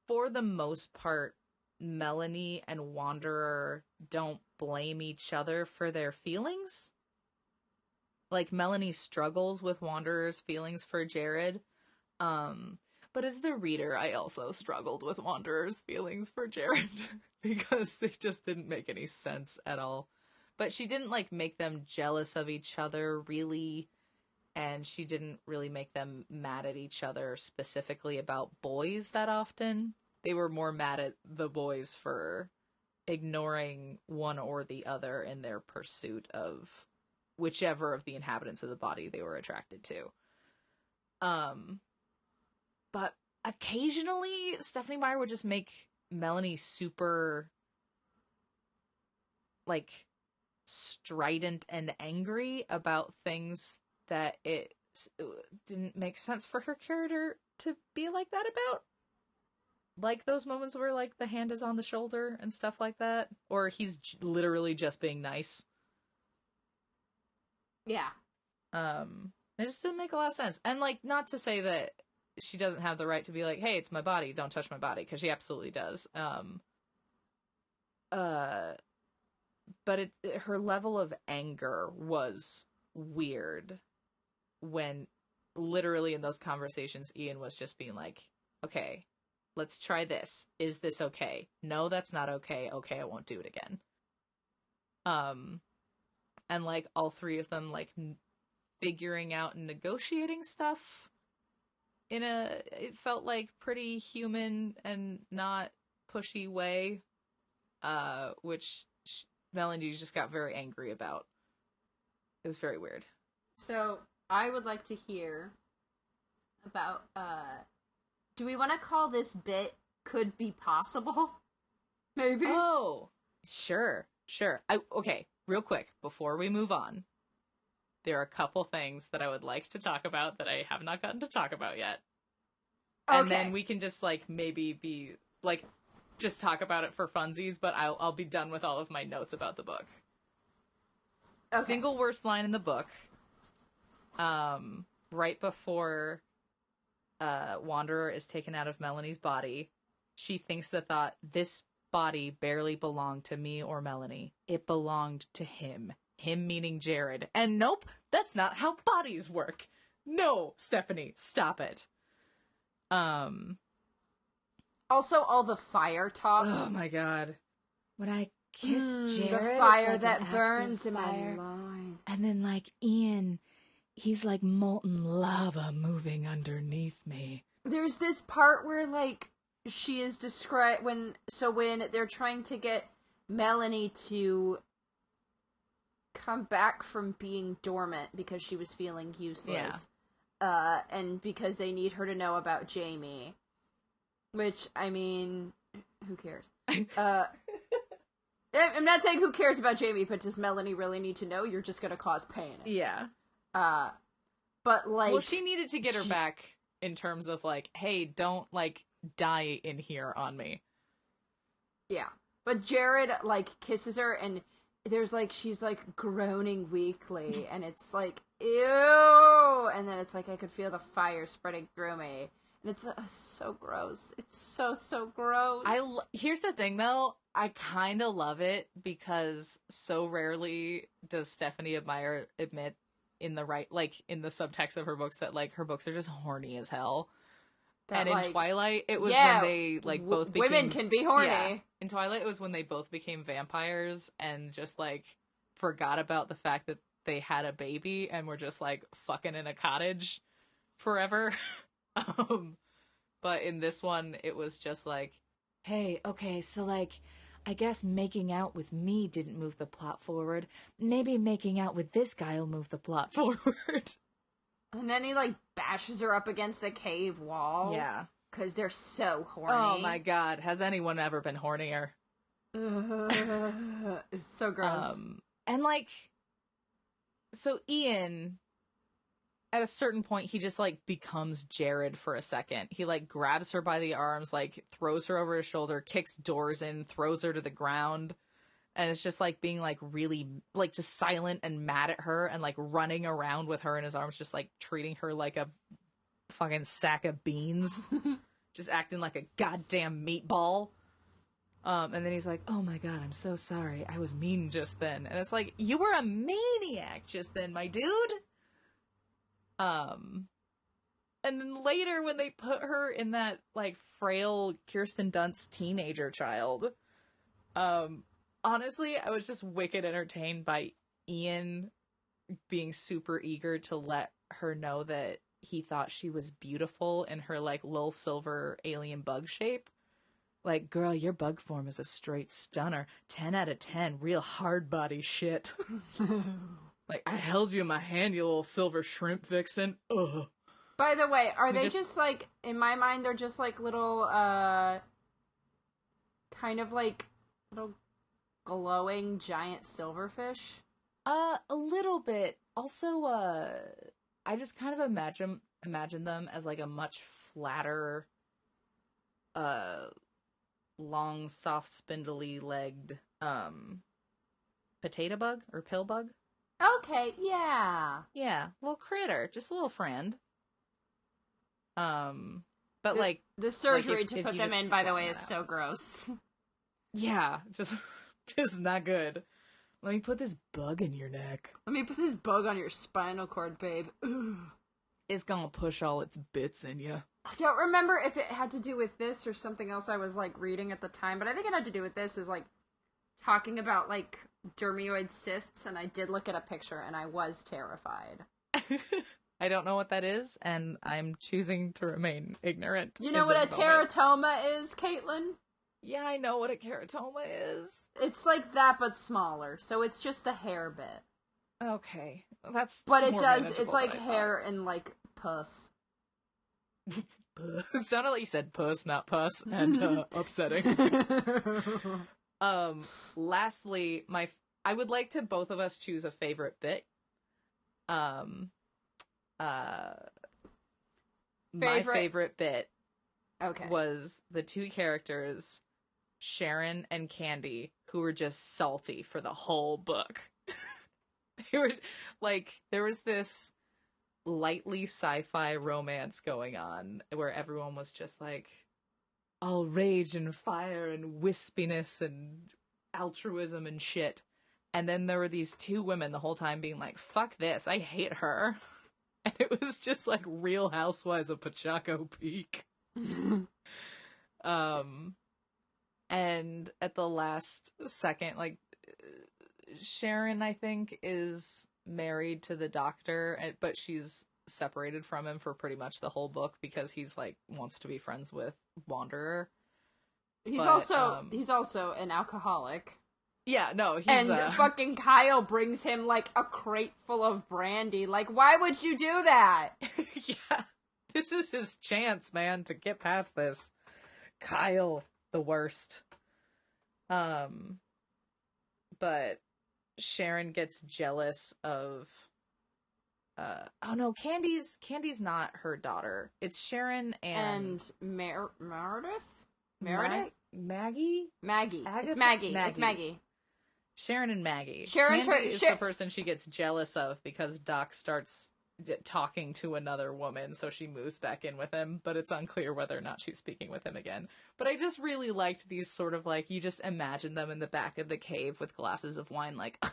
for the most part, Melanie and Wanderer don't blame each other for their feelings. Like, Melanie struggles with Wanderer's feelings for Jared. But as the reader, I also struggled with Wanderer's feelings for Jared because they just didn't make any sense at all. But she didn't, like, make them jealous of each other, really. And she didn't really make them mad at each other specifically about boys that often. They were more mad at the boys for ignoring one or the other in their pursuit of whichever of the inhabitants of the body they were attracted to. But occasionally, Stephanie Meyer would just make Melanie super, like, strident and angry about things that it didn't make sense for her character to be like that about. Like those moments where, like, the hand is on the shoulder and stuff like that. Or he's literally just being nice. Yeah. It just didn't make a lot of sense. And, like, not to say that she doesn't have the right to be like, hey, it's my body, don't touch my body, because she absolutely does. But her level of anger was weird when literally in those conversations, Ian was just being like, okay, let's try this. Is this okay? No, that's not okay. Okay, I won't do it again. And, like, all three of them, like, figuring out and negotiating stuff it felt like pretty human and not pushy way, which Melanie just got very angry about. It was very weird. So, I would like to hear about, do we want to call this bit Could Be Possible? Maybe? Oh, sure. Okay, real quick, before we move on, there are a couple things that I would like to talk about that I have not gotten to talk about yet. Okay. And then we can just, like, maybe be, like, just talk about it for funsies, but I'll be done with all of my notes about the book. Okay. Single worst line in the book, right before Wanderer is taken out of Melanie's body, she thinks the thought, this body barely belonged to me or Melanie. It belonged to him. Him meaning Jared. And nope, that's not how bodies work. No, Stephanie, stop it. Also, all the fire talk. Oh my god. When I kiss Jared, the fire like that burns in my mind. And then, like, Ian, he's like molten lava moving underneath me. there's this part where, like, she is described when they're trying to get Melanie to come back from being dormant because she was feeling useless. Yeah. And because they need her to know about Jamie. Which, I mean, who cares? I'm not saying who cares about Jamie, but does Melanie really need to know? You're just gonna cause pain. Yeah. But, like... Well, she needed to get her back in terms of, like, hey, don't, like, die in here on me. Yeah. But Jared, like, kisses her, and there's, like, she's, like, groaning weakly, and it's, like, ew! And then it's, like, I could feel the fire spreading through me. And it's so gross. It's so gross. Here's the thing, though. I kind of love it, because so rarely does Stephanie Meyer admit in the subtext of her books that, like, her books are just horny as hell. That, and in Twilight, it was when they, like, both became... Women can be horny. Yeah. In Twilight, it was when they both became vampires and just, like, forgot about the fact that they had a baby and were just, like, fucking in a cottage forever. But in this one, it was just like, hey, okay, so, like, I guess making out with me didn't move the plot forward. Maybe making out with this guy will move the plot forward. And then he, like, bashes her up against a cave wall. Yeah. Because they're so horny. Oh my god, has anyone ever been hornier? It's so gross. And, like, so Ian, at a certain point, he just, like, becomes Jared for a second. He, like, grabs her by the arms, like, throws her over his shoulder, kicks doors in, throws her to the ground. And it's just, like, being, like, really, like, just silent and mad at her and, like, running around with her in his arms, just, like, treating her like a fucking sack of beans. Just acting like a goddamn meatball. And then he's like, oh my god, I'm so sorry. I was mean just then. And it's like, you were a maniac just then, my dude. And then later when they put her in that, like, frail Kirsten Dunst teenager child, honestly, I was just wicked entertained by Ian being super eager to let her know that he thought she was beautiful in her, like, little silver alien bug shape. Like, girl, your bug form is a straight stunner. 10 out of 10. Real hard body shit. Like, I held you in my hand, you little silver shrimp vixen. Ugh. By the way, are they just, like, in my mind, they're just, like, little, kind of, like, little glowing giant silverfish? A little bit. Also, I just kind of imagine them as, like, a much flatter, long, soft, spindly-legged, potato bug or pill bug. Okay, yeah. Yeah, little critter, just a little friend. But the surgery like to put them in, by the way, is so gross. Yeah, just not good. Let me put this bug in your neck. Let me put this bug on your spinal cord, babe. Ugh. It's gonna push all its bits in you. I don't remember if it had to do with this or something else I was, like, reading at the time, but I think it had to do with this, is, like, talking about, like, dermoid cysts, and I did look at a picture, and I was terrified. I don't know what that is, and I'm choosing to remain ignorant. You know what a teratoma is, Caitlin? Yeah, I know what a keratoma is. It's like that, but smaller, so it's just the hair bit. Okay, that's. But it does. It's like hair and, like, pus. It sounded like you said puss, not pus, and upsetting. Lastly, I would like to both of us choose a favorite bit. My favorite bit was the two characters, Sharon and Candy, who were just salty for the whole book. They were like, there was this lightly sci-fi romance going on where everyone was just like all rage and fire and wispiness and altruism and shit. And then there were these two women the whole time being like, fuck this, I hate her. And it was just like Real Housewives of Pachaco Peak. And at the last second, like, Sharon, I think, is married to the doctor, but she's separated from him for pretty much the whole book because he's, like, wants to be friends with Wanderer. He's also an alcoholic. Yeah, no, he's... And fucking Kyle brings him, like, a crate full of brandy. Like, why would you do that? Yeah. This is his chance, man, to get past this. Kyle, the worst. But Sharon gets jealous of... oh no, Candy's not her daughter. It's Sharon and Meredith? Maggie? Maggie. Agatha? It's Maggie. It's Maggie. Sharon and Maggie. Sharon's Candy is the person she gets jealous of because Doc starts talking to another woman, so she moves back in with him, but it's unclear whether or not she's speaking with him again. But I just really liked these sort of, like, you just imagine them in the back of the cave with glasses of wine, like,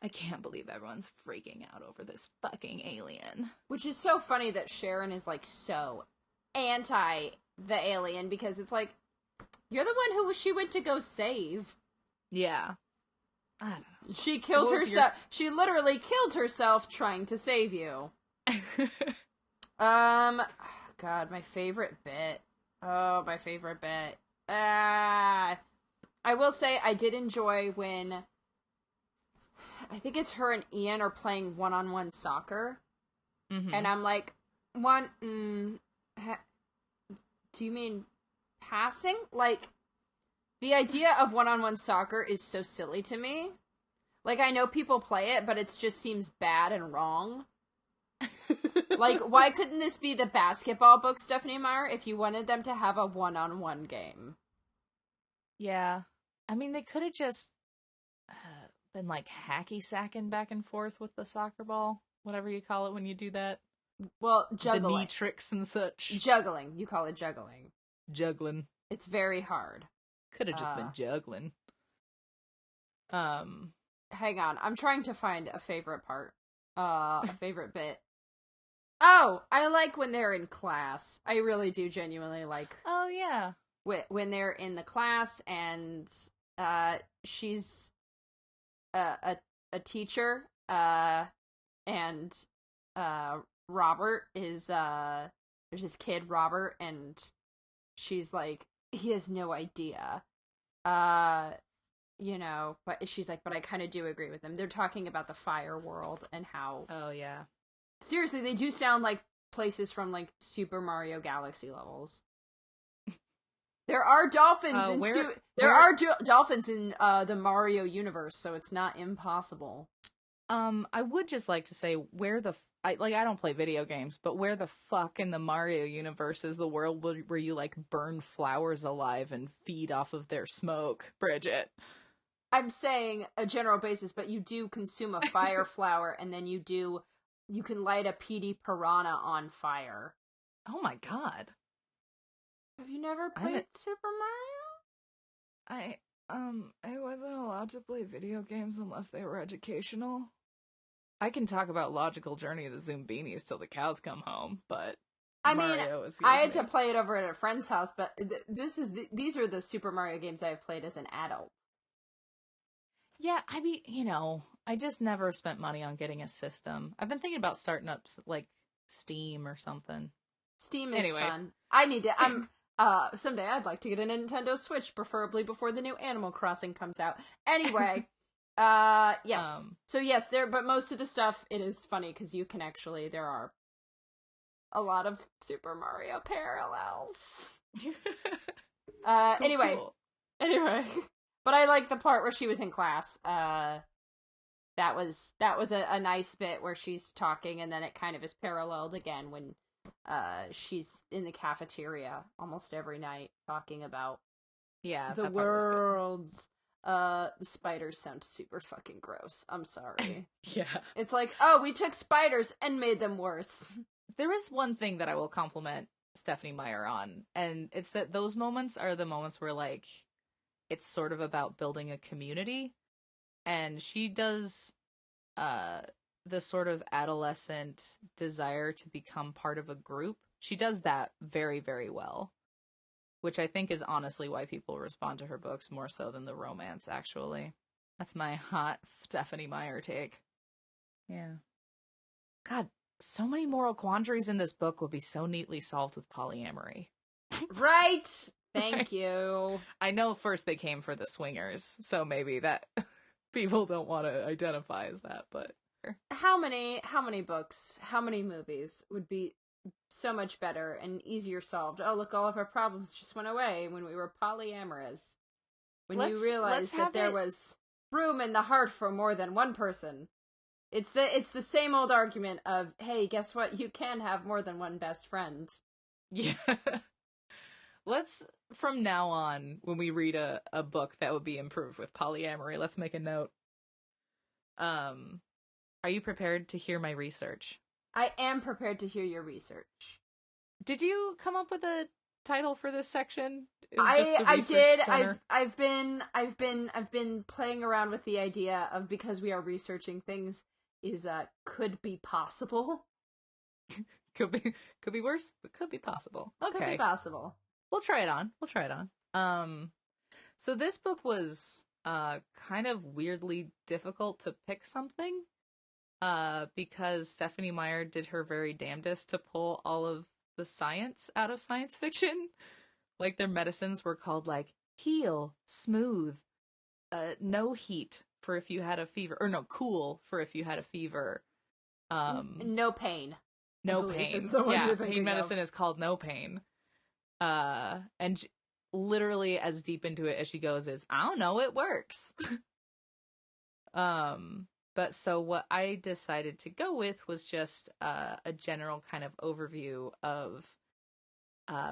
I can't believe everyone's freaking out over this fucking alien. Which is so funny that Sharon is, like, so anti the alien, because it's like, you're the one who she went to go save. Yeah. I don't know. She killed herself. She literally killed herself trying to save you. God, my favorite bit. Oh, my favorite bit. I will say I did enjoy when I think it's her and Ian are playing one-on-one soccer. Mm-hmm. And I'm like, do you mean passing? Like, the idea of one-on-one soccer is so silly to me. Like, I know people play it, but it just seems bad and wrong. Like, why couldn't this be the basketball book, Stephanie Meyer, if you wanted them to have a one-on-one game? Yeah. I mean, they could have just been, like, hacky-sacking back and forth with the soccer ball. Whatever you call it when you do that. Well, juggling. The knee tricks and such. Juggling. You call it juggling. Juggling. It's very hard. Could have just been juggling. Hang on. I'm trying to find a favorite part. A favorite bit. Oh, I like when they're in class. I really do genuinely like. Oh, yeah. When they're in the class and she's a teacher and Robert is there's this kid Robert and she's like, he has no idea. You know, but she's like, but I kind of do agree with them. They're talking about the fire world and how... Oh, yeah. Seriously, they do sound like places from, like, Super Mario Galaxy levels. There are dolphins dolphins in the Mario universe, so it's not impossible. I would just like to say, I don't play video games, but where the fuck in the Mario universe is the world where you, like, burn flowers alive and feed off of their smoke, Bridget? I'm saying a general basis, but you do consume a fire flower, and then you can light a PD piranha on fire. Oh my god. Have you never played Super Mario? I wasn't allowed to play video games unless they were educational. I can talk about Logical Journey of the Zoombinis till the cows come home, but Mario is I had to play it over at a friend's house, but these are the Super Mario games I've played as an adult. Yeah, I mean, you know, I just never spent money on getting a system. I've been thinking about starting up, like, Steam or something. Steam is fun. Someday I'd like to get a Nintendo Switch, preferably before the new Animal Crossing comes out. Anyway, yes. So yes, but most of the stuff, it is funny, because there are a lot of Super Mario parallels. Anyway. But I like the part where she was in class. That was a nice bit where she's talking, and then it kind of is paralleled again when she's in the cafeteria almost every night talking about the worlds. The spiders sound super fucking gross. I'm sorry. Yeah. It's like, oh, we took spiders and made them worse. There is one thing that I will compliment Stephanie Meyer on, and it's that those moments are the moments where, like, it's sort of about building a community, and she does the sort of adolescent desire to become part of a group. She does that very, very well, which I think is honestly why people respond to her books more so than the romance, actually. That's my hot Stephanie Meyer take. Yeah. God, so many moral quandaries in this book would be so neatly solved with polyamory. Right. Thank you. I know first they came for the swingers, so maybe that people don't want to identify as that, but how many books, how many movies would be so much better and easier solved? Oh, look, all of our problems just went away when we were polyamorous. When you realized that there was room in the heart for more than one person. It's the same old argument of, hey, guess what? You can have more than one best friend. Yeah. Let's, from now on, when we read a book that would be improved with polyamory, let's make a note. Are you prepared to hear my research? I am prepared to hear your research. Did you come up with a title for this section? I did. Corner? I've been playing around with the idea of, because we are researching things, is could be possible. could be worse, but could be possible. Okay. Could be possible. We'll try it on. So this book was kind of weirdly difficult to pick something because Stephanie Meyer did her very damnedest to pull all of the science out of science fiction. Like, their medicines were called, like, heal, smooth, no heat for if you had a fever, or no, cool for if you had a fever. No pain. No pain. Yeah, pain medicine is called no pain. And literally as deep into it as she goes is, I don't know, it works. But so what I decided to go with was just a general kind of overview of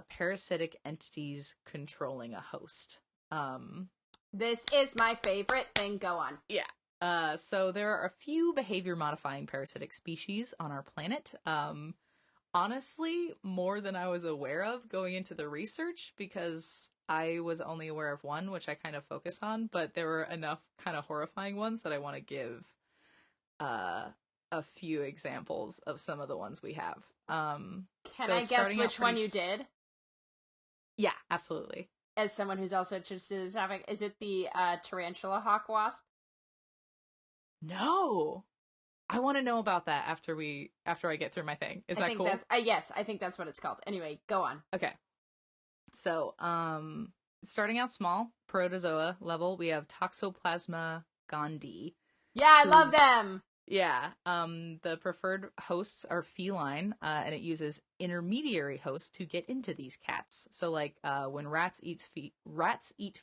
parasitic entities controlling a host. This is my favorite thing. Go on. Yeah. So there are a few behavior modifying parasitic species on our planet. Honestly, more than I was aware of going into the research, because I was only aware of one, which I kind of focus on, but there were enough kind of horrifying ones that I want to give a few examples of some of the ones we have. Can I guess which one you did? Yeah, absolutely. As someone who's also interested in having, is it the tarantula hawk wasp? No. I want to know about that after I get through my thing. Is that cool? Yes, I think that's what it's called. Anyway, go on. Okay. So, starting out small, protozoa level, we have Toxoplasma gondii. Yeah, I love them! Yeah. The preferred hosts are feline, and it uses intermediary hosts to get into these cats. So, like, when rats eat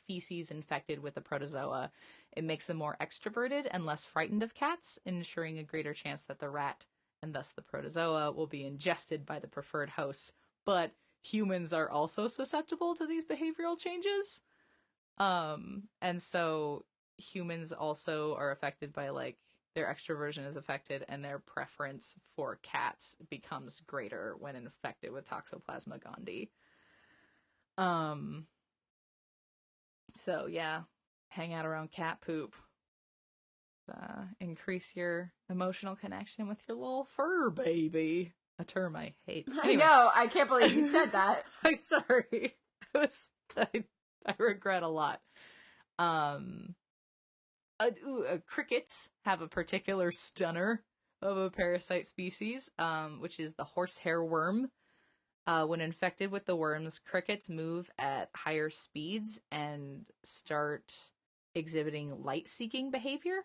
feces infected with the protozoa, it makes them more extroverted and less frightened of cats, ensuring a greater chance that the rat, and thus the protozoa, will be ingested by the preferred hosts. But humans are also susceptible to these behavioral changes. And so humans also are affected by, like, their extroversion is affected and their preference for cats becomes greater when infected with Toxoplasma gondii. So yeah, hang out around cat poop. Increase your emotional connection with your little fur baby. A term I hate. Anyway. I know, I can't believe you said that. I'm sorry. I regret a lot. Crickets have a particular stunner of a parasite species, which is the horsehair worm. When infected with the worms, crickets move at higher speeds and start exhibiting light-seeking behavior.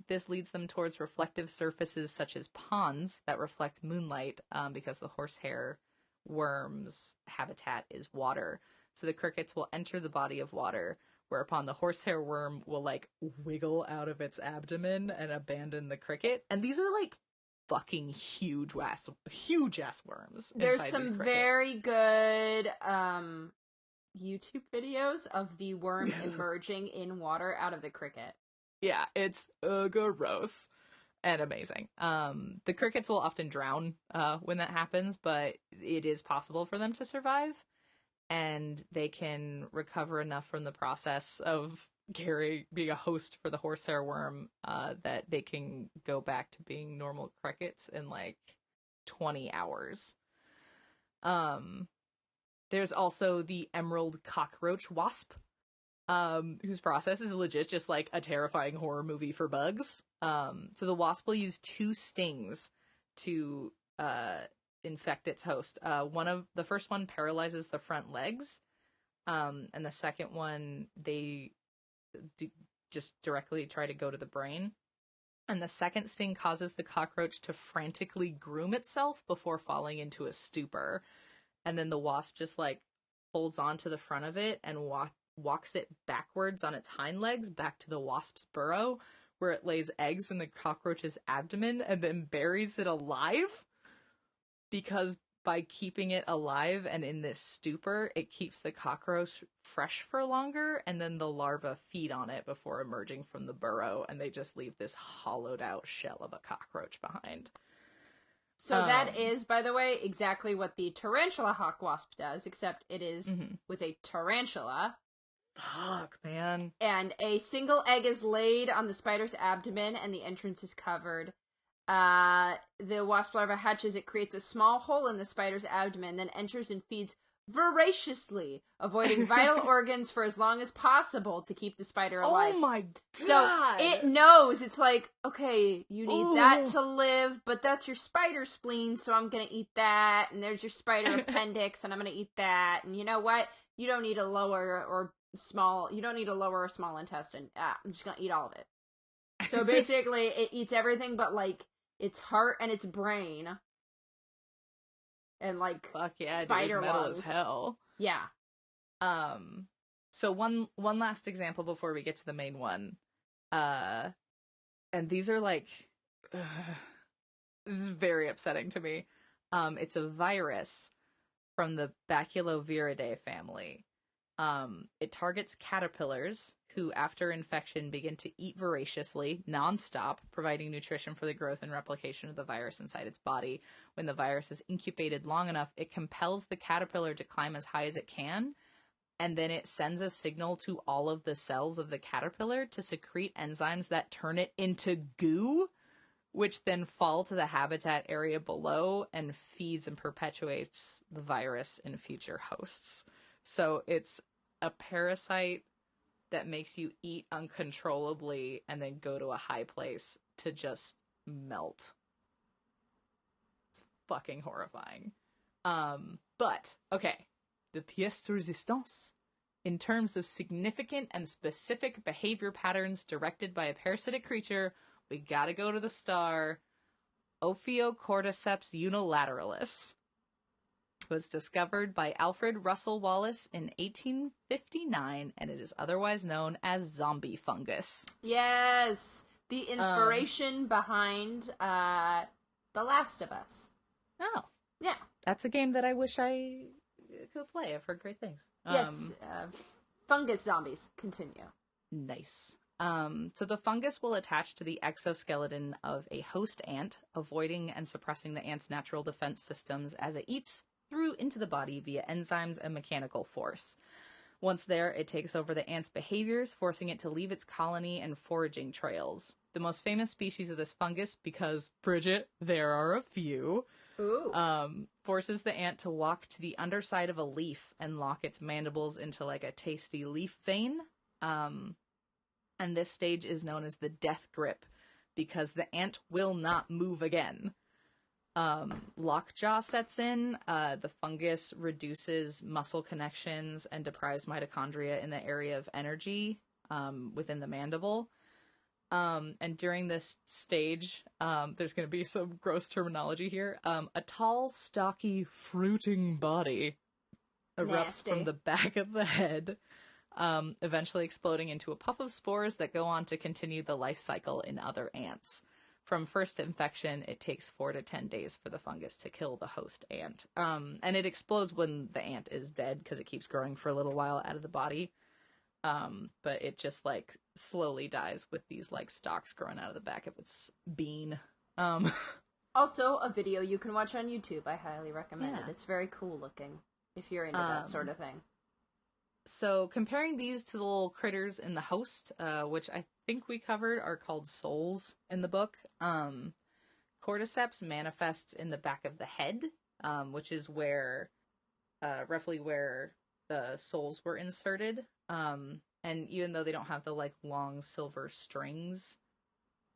This leads them towards reflective surfaces such as ponds that reflect moonlight, because the horsehair worm's habitat is water. So the crickets will enter the body of water, whereupon the horsehair worm will, like, wiggle out of its abdomen and abandon the cricket. And these are, like, fucking huge ass worms. There's some very good YouTube videos of the worm emerging in water out of the cricket. Yeah, it's gross and amazing. The crickets will often drown when that happens, but it is possible for them to survive. And they can recover enough from the process of being a host for the horsehair worm that they can go back to being normal crickets in, like, 20 hours. There's also the emerald cockroach wasp, whose process is legit just like a terrifying horror movie for bugs. So the wasp will use 2 stings to infect its host. The first one paralyzes the front legs, and the second one they just directly try to go to the brain. And the second sting causes the cockroach to frantically groom itself before falling into a stupor. And then the wasp just, like, holds on to the front of it and walks it backwards on its hind legs back to the wasp's burrow, where it lays eggs in the cockroach's abdomen and then buries it alive. Because by keeping it alive and in this stupor, it keeps the cockroach fresh for longer, and then the larvae feed on it before emerging from the burrow, and they just leave this hollowed out shell of a cockroach behind. So that is, by the way, exactly what the tarantula hawk wasp does, except it is with a tarantula. Fuck, man. And a single egg is laid on the spider's abdomen, and the entrance is covered. The wasp larva hatches, it creates a small hole in the spider's abdomen, then enters and feeds voraciously, avoiding vital organs for as long as possible to keep the spider alive. Oh my god! So it knows, it's like, okay, you need that to live, but that's your spider spleen, so I'm gonna eat that, and there's your spider appendix, and I'm gonna eat that, and you know what? You don't need a lower or small intestine. I'm just gonna eat all of it. So basically, it eats everything but, like, its heart and its brain. And, like, fuck yeah, spider dude, metal lungs. as hell. Yeah. So one last example before we get to the main one. And these are, like, this is very upsetting to me. It's a virus from the Baculoviridae family. It targets caterpillars who, after infection, begin to eat voraciously, nonstop, providing nutrition for the growth and replication of the virus inside its body. When the virus is incubated long enough, it compels the caterpillar to climb as high as it can, and then it sends a signal to all of the cells of the caterpillar to secrete enzymes that turn it into goo, which then fall to the habitat area below and feeds and perpetuates the virus in future hosts. So it's a parasite that makes you eat uncontrollably and then go to a high place to just melt. It's fucking horrifying. But, okay. The pièce de résistance. In terms of significant and specific behavior patterns directed by a parasitic creature, we gotta go to the star. Ophiocordyceps unilateralis was discovered by Alfred Russel Wallace in 1859, and it is otherwise known as zombie fungus. Yes! The inspiration behind The Last of Us. Oh. Yeah. That's a game that I wish I could play. I've heard great things. Yes. Fungus zombies. Continue. Nice. So the fungus will attach to the exoskeleton of a host ant, avoiding and suppressing the ant's natural defense systems as it eats through into the body via enzymes and mechanical force. Once there, it takes over the ant's behaviors, forcing it to leave its colony and foraging trails. The most famous species of this fungus, because, Bridget, there are a few, forces the ant to walk to the underside of a leaf and lock its mandibles into, like, a tasty leaf vein. And this stage is known as the death grip, because the ant will not move again. Lockjaw sets in. The fungus reduces muscle connections and deprives mitochondria in the area of energy within the mandible. And during this stage, there's going to be some gross terminology here. A tall, stocky, fruiting body erupts from the back of the head, eventually exploding into a puff of spores that go on to continue the life cycle in other ants. From first infection, it takes 4 to 10 days for the fungus to kill the host ant. And it explodes when the ant is dead because it keeps growing for a little while out of the body. But it just, like, slowly dies with these, like, stalks growing out of the back of its bean. Also, a video you can watch on YouTube. I highly recommend it. It's very cool looking, if you're into that sort of thing. So, comparing these to the little critters in the host, which I think we covered, are called souls in the book. Cordyceps manifests in the back of the head, which is where, roughly where the souls were inserted. And even though they don't have the, like, long silver strings,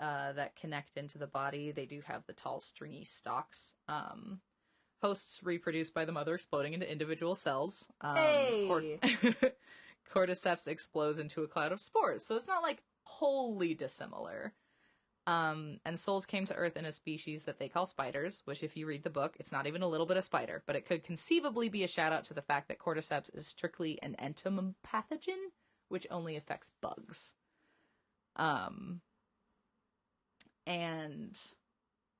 that connect into the body. They do have the tall, stringy stalks. Hosts reproduce by the mother exploding into individual cells. Hey! Cordyceps explodes into a cloud of spores, so it's not like wholly dissimilar. And souls came to Earth in a species that they call spiders, which if you read the book, it's not even a little bit of spider, but it could conceivably be a shout out to the fact that Cordyceps is strictly an entomopathogen, which only affects bugs. And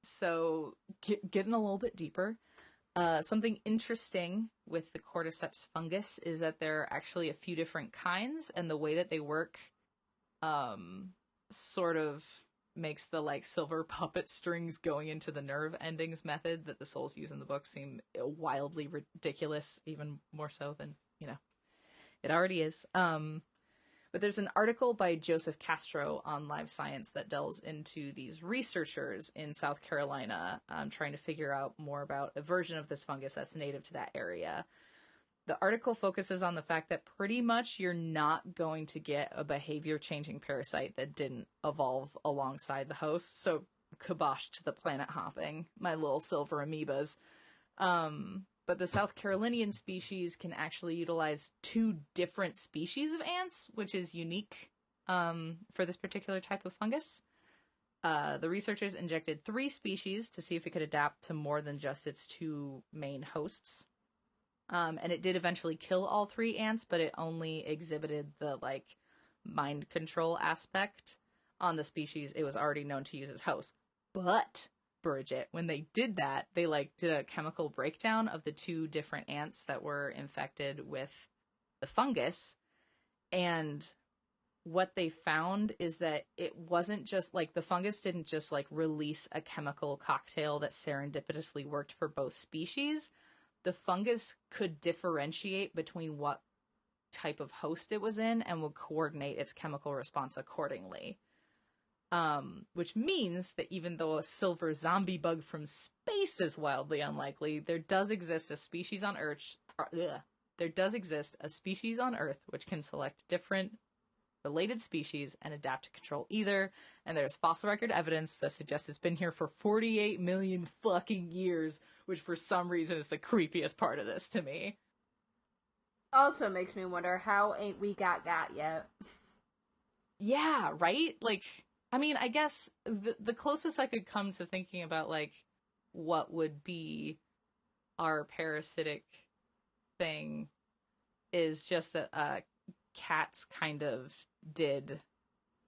so getting a little bit deeper, something interesting with the Cordyceps fungus is that there are actually a few different kinds, and the way that they work sort of makes the like silver puppet strings going into the nerve endings method that the souls use in the book seem wildly ridiculous, even more so than, it already is. But there's an article by Joseph Castro on Live Science that delves into these researchers in South Carolina trying to figure out more about a version of this fungus that's native to that area. The article focuses on the fact that pretty much you're not going to get a behavior-changing parasite that didn't evolve alongside the host. So, kibosh to the planet hopping, my little silver amoebas. But the South Carolinian species can actually utilize 2 different species of ants, which is unique for this particular type of fungus. The researchers injected 3 species to see if it could adapt to more than just its 2 main hosts. And it did eventually kill all 3 ants, but it only exhibited the, mind control aspect on the species it was already known to use as host. But, Bridget, when they did that, they, did a chemical breakdown of the 2 different ants that were infected with the fungus, and what they found is that it wasn't just, the fungus didn't just, release a chemical cocktail that serendipitously worked for both species. The fungus could differentiate between what type of host it was in and would coordinate its chemical response accordingly. Which means that even though a silver zombie bug from space is wildly unlikely, there does exist a species on Earth. There does exist a species on Earth which can select different related species and adapt to control either, and there's fossil record evidence that suggests it's been here for 48 million fucking years, which for some reason is the creepiest part of this to me. Also makes me wonder, how ain't we got yet? Yeah, right? I guess the closest I could come to thinking about, what would be our parasitic thing is just that, cats kind of did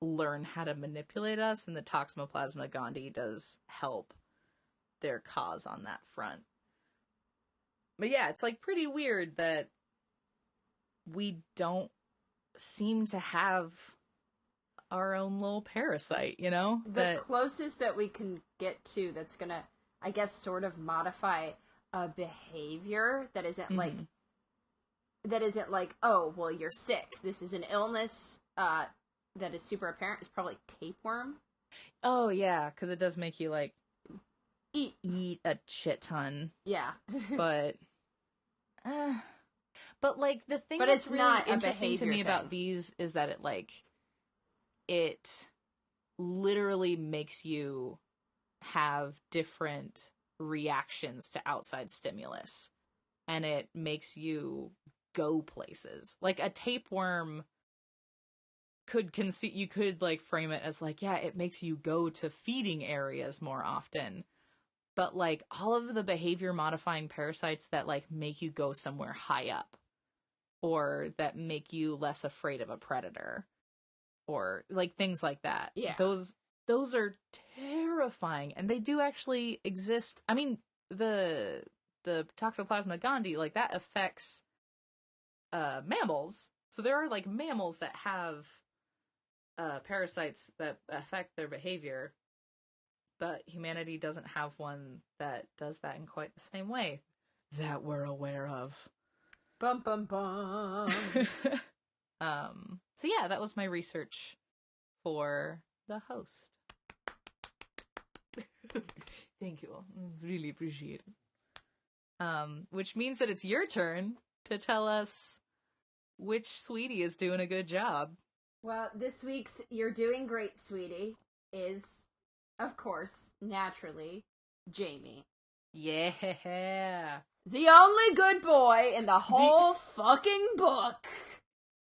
learn how to manipulate us, and the Toxoplasma gondii does help their cause on that front. But yeah, it's pretty weird that we don't seem to have our own little parasite, The closest that we can get to that's gonna, I guess, sort of modify a behavior that isn't oh, well, you're sick, this is an illness that is super apparent, is probably tapeworm. Oh, yeah, because it does make you, eat a shit ton. Yeah. But the thing but that's it's really not interesting to me about these is that it literally makes you have different reactions to outside stimulus. And it makes you go places. A tapeworm you could frame it as it makes you go to feeding areas more often. But all of the behavior modifying parasites that make you go somewhere high up, or that make you less afraid of a predator, or things like that. Yeah. Those are terrifying, and they do actually exist. The Toxoplasma gondii, that affects mammals. So there are mammals that have parasites that affect their behavior, but humanity doesn't have one that does that in quite the same way that we're aware of. Bum bum bum. So yeah, that was my research for the host. Thank you. Really appreciate it. Which means that it's your turn to tell us which sweetie is doing a good job. Well, this week's You're Doing Great, Sweetie is, of course, naturally, Jamie. Yeah. The only good boy in the whole fucking book.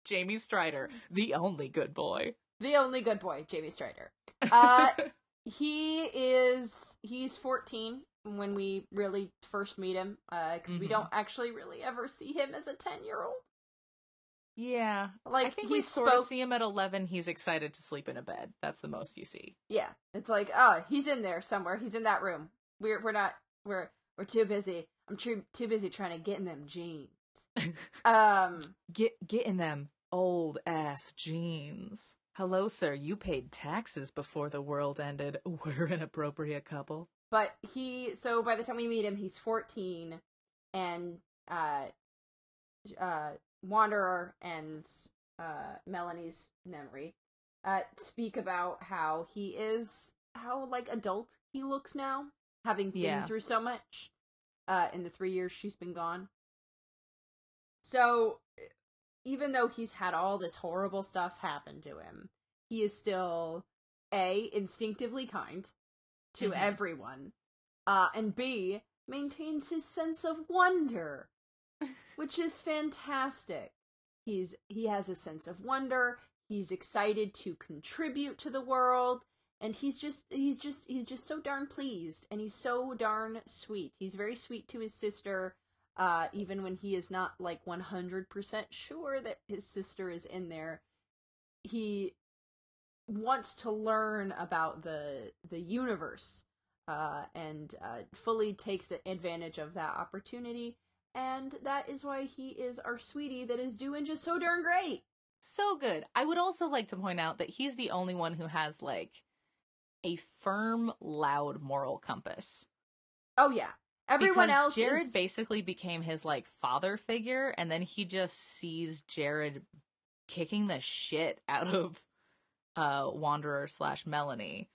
Jamie Strider, the only good boy. The only good boy, Jamie Strider. He's 14 when we really first meet him, because we don't actually really ever see him as a 10-year-old. Yeah. Like, I think we sort of see him at 11, he's excited to sleep in a bed. That's the most you see. Yeah. It's like, he's in there somewhere. He's in that room. We're too busy. I'm too busy trying to get in them jeans. Get in them old ass jeans. Hello, sir. You paid taxes before the world ended. We're an appropriate couple. But so by the time we meet him, he's 14, and Wanderer and Melanie's memory speak about how like adult he looks now, having been through so much in the 3 years she's been gone. So even though he's had all this horrible stuff happen to him, he is still instinctively kind to everyone, and B, maintains his sense of wonder, which is fantastic. He has a sense of wonder. He's excited to contribute to the world, and he's just so darn pleased, and he's so darn sweet. He's very sweet to his sister, even when he is not like 100% sure that his sister is in there. He wants to learn about the universe, and fully takes advantage of that opportunity, and that is why he is our sweetie that is doing just so darn great. So good. I would also like to point out that he's the only one who has, like, a firm, loud moral compass. Oh, yeah. Everyone because else Jared basically became his, like, father figure, and then he just sees Jared kicking the shit out of Wanderer / Melanie.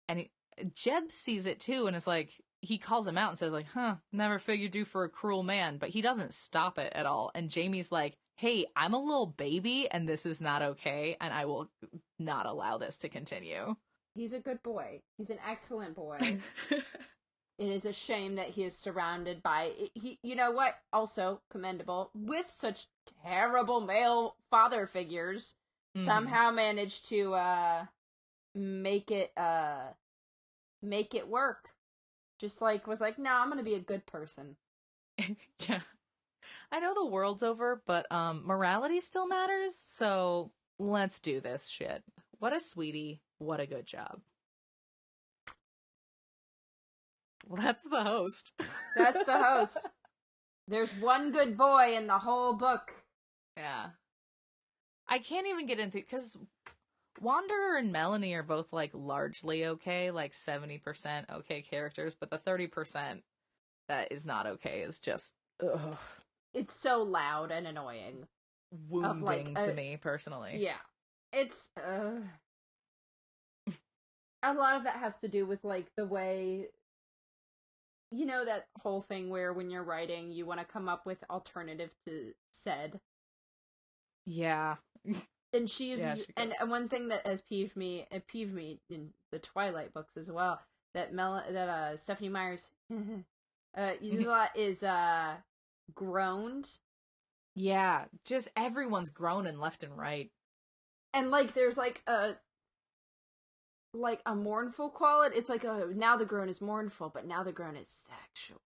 And Jeb sees it, too, and is like, he calls him out and says, like, never figured you for a cruel man, but he doesn't stop it at all. And Jamie's like, hey, I'm a little baby, and this is not okay, and I will not allow this to continue. He's a good boy. He's an excellent boy. It is a shame that he is surrounded by, you know what, also commendable, with such terrible male father figures, somehow managed to make it work. Just like, was like, no, I'm gonna be a good person. Yeah. I know the world's over, but morality still matters, so let's do this shit. What a sweetie. What a good job. Well, that's the host. That's the host. There's one good boy in the whole book. Yeah. I can't even get into, because Wanderer and Melanie are both, like, largely okay, like 70% okay characters, but the 30% that is not okay is just, ugh. It's so loud and annoying. Wounding to me, personally. Yeah. It's, a lot of that has to do with, like, the way, you know, that whole thing where when you're writing, you want to come up with alternative to said. Yeah. And she uses, and one thing that has peeved me in the Twilight books as well, that Stephanie Meyer's uses a lot is, groaned. Yeah, just everyone's groaning left and right. And, like, there's, like, a mournful quality. It's like, oh, now the groan is mournful, but now the groan is sexual.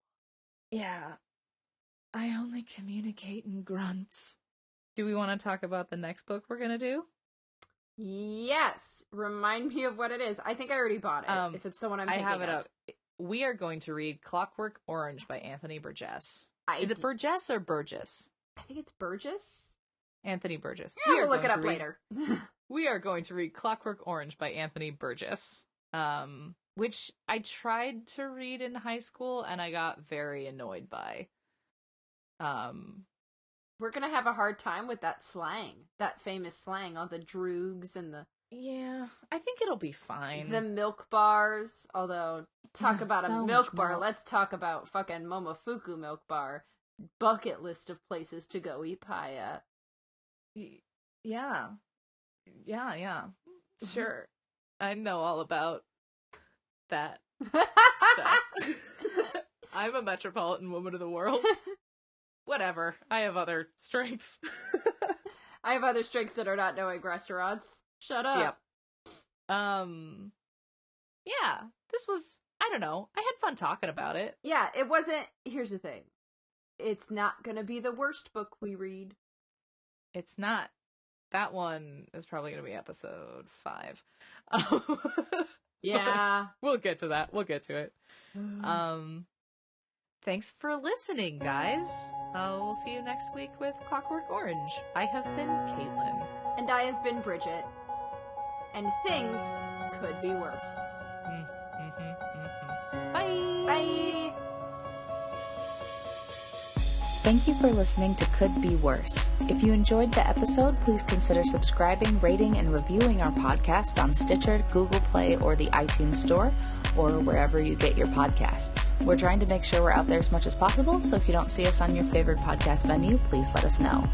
Yeah. I only communicate in grunts. Do we want to talk about the next book we're gonna do? Yes. Remind me of what it is. I think I already bought it, if it's the one I'm thinking of. I have it up. We are going to read Clockwork Orange by Anthony Burgess. Is it Burgess or Burgess? I think it's Burgess. Anthony Burgess. Yeah, we'll look it up later. We are going to read Clockwork Orange by Anthony Burgess, which I tried to read in high school and I got very annoyed by. We're gonna have a hard time with that slang, that famous slang, all the droogs and the... Yeah, I think it'll be fine. The milk bars, although, talk about a milk bar, let's talk about fucking Momofuku milk bar. Bucket list of places to go eat pie at. Yeah. Sure. I know all about that stuff. I'm a metropolitan woman of the world. Whatever. I have other strengths. I have other strengths that are not knowing restaurants. Shut up. Yep. Yeah, this was, I don't know. I had fun talking about it. Yeah, it wasn't, here's the thing. It's not gonna be the worst book we read. It's not. That one is probably gonna be episode 5. Yeah. We'll get to that. We'll get to it. Thanks for listening, guys. We'll see you next week with Clockwork Orange. I have been Caitlin. And I have been Bridget. And things could be worse. Bye! Bye! Thank you for listening to Could Be Worse. If you enjoyed the episode, please consider subscribing, rating, and reviewing our podcast on Stitcher, Google Play, or the iTunes Store, or wherever you get your podcasts. We're trying to make sure we're out there as much as possible, so if you don't see us on your favorite podcast venue, please let us know.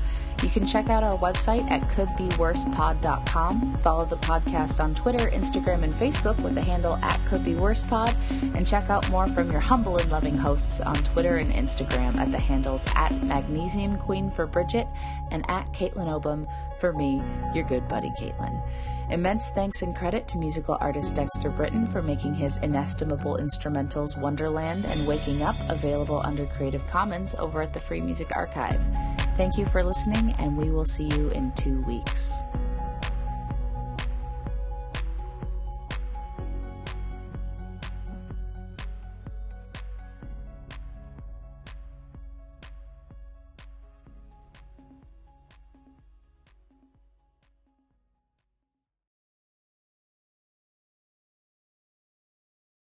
You can check out our website at couldbeworsepod.com, follow the podcast on Twitter, Instagram, and Facebook with the handle at couldbeworsepod, and check out more from your humble and loving hosts on Twitter and Instagram at the handles at Magnesium Queen for Bridget and at Caitlin Obum for me, your good buddy Caitlin. Immense thanks and credit to musical artist Dexter Britton for making his inestimable instrumentals Wonderland and Waking Up available under Creative Commons over at the Free Music Archive. Thank you for listening, and we will see you in 2 weeks.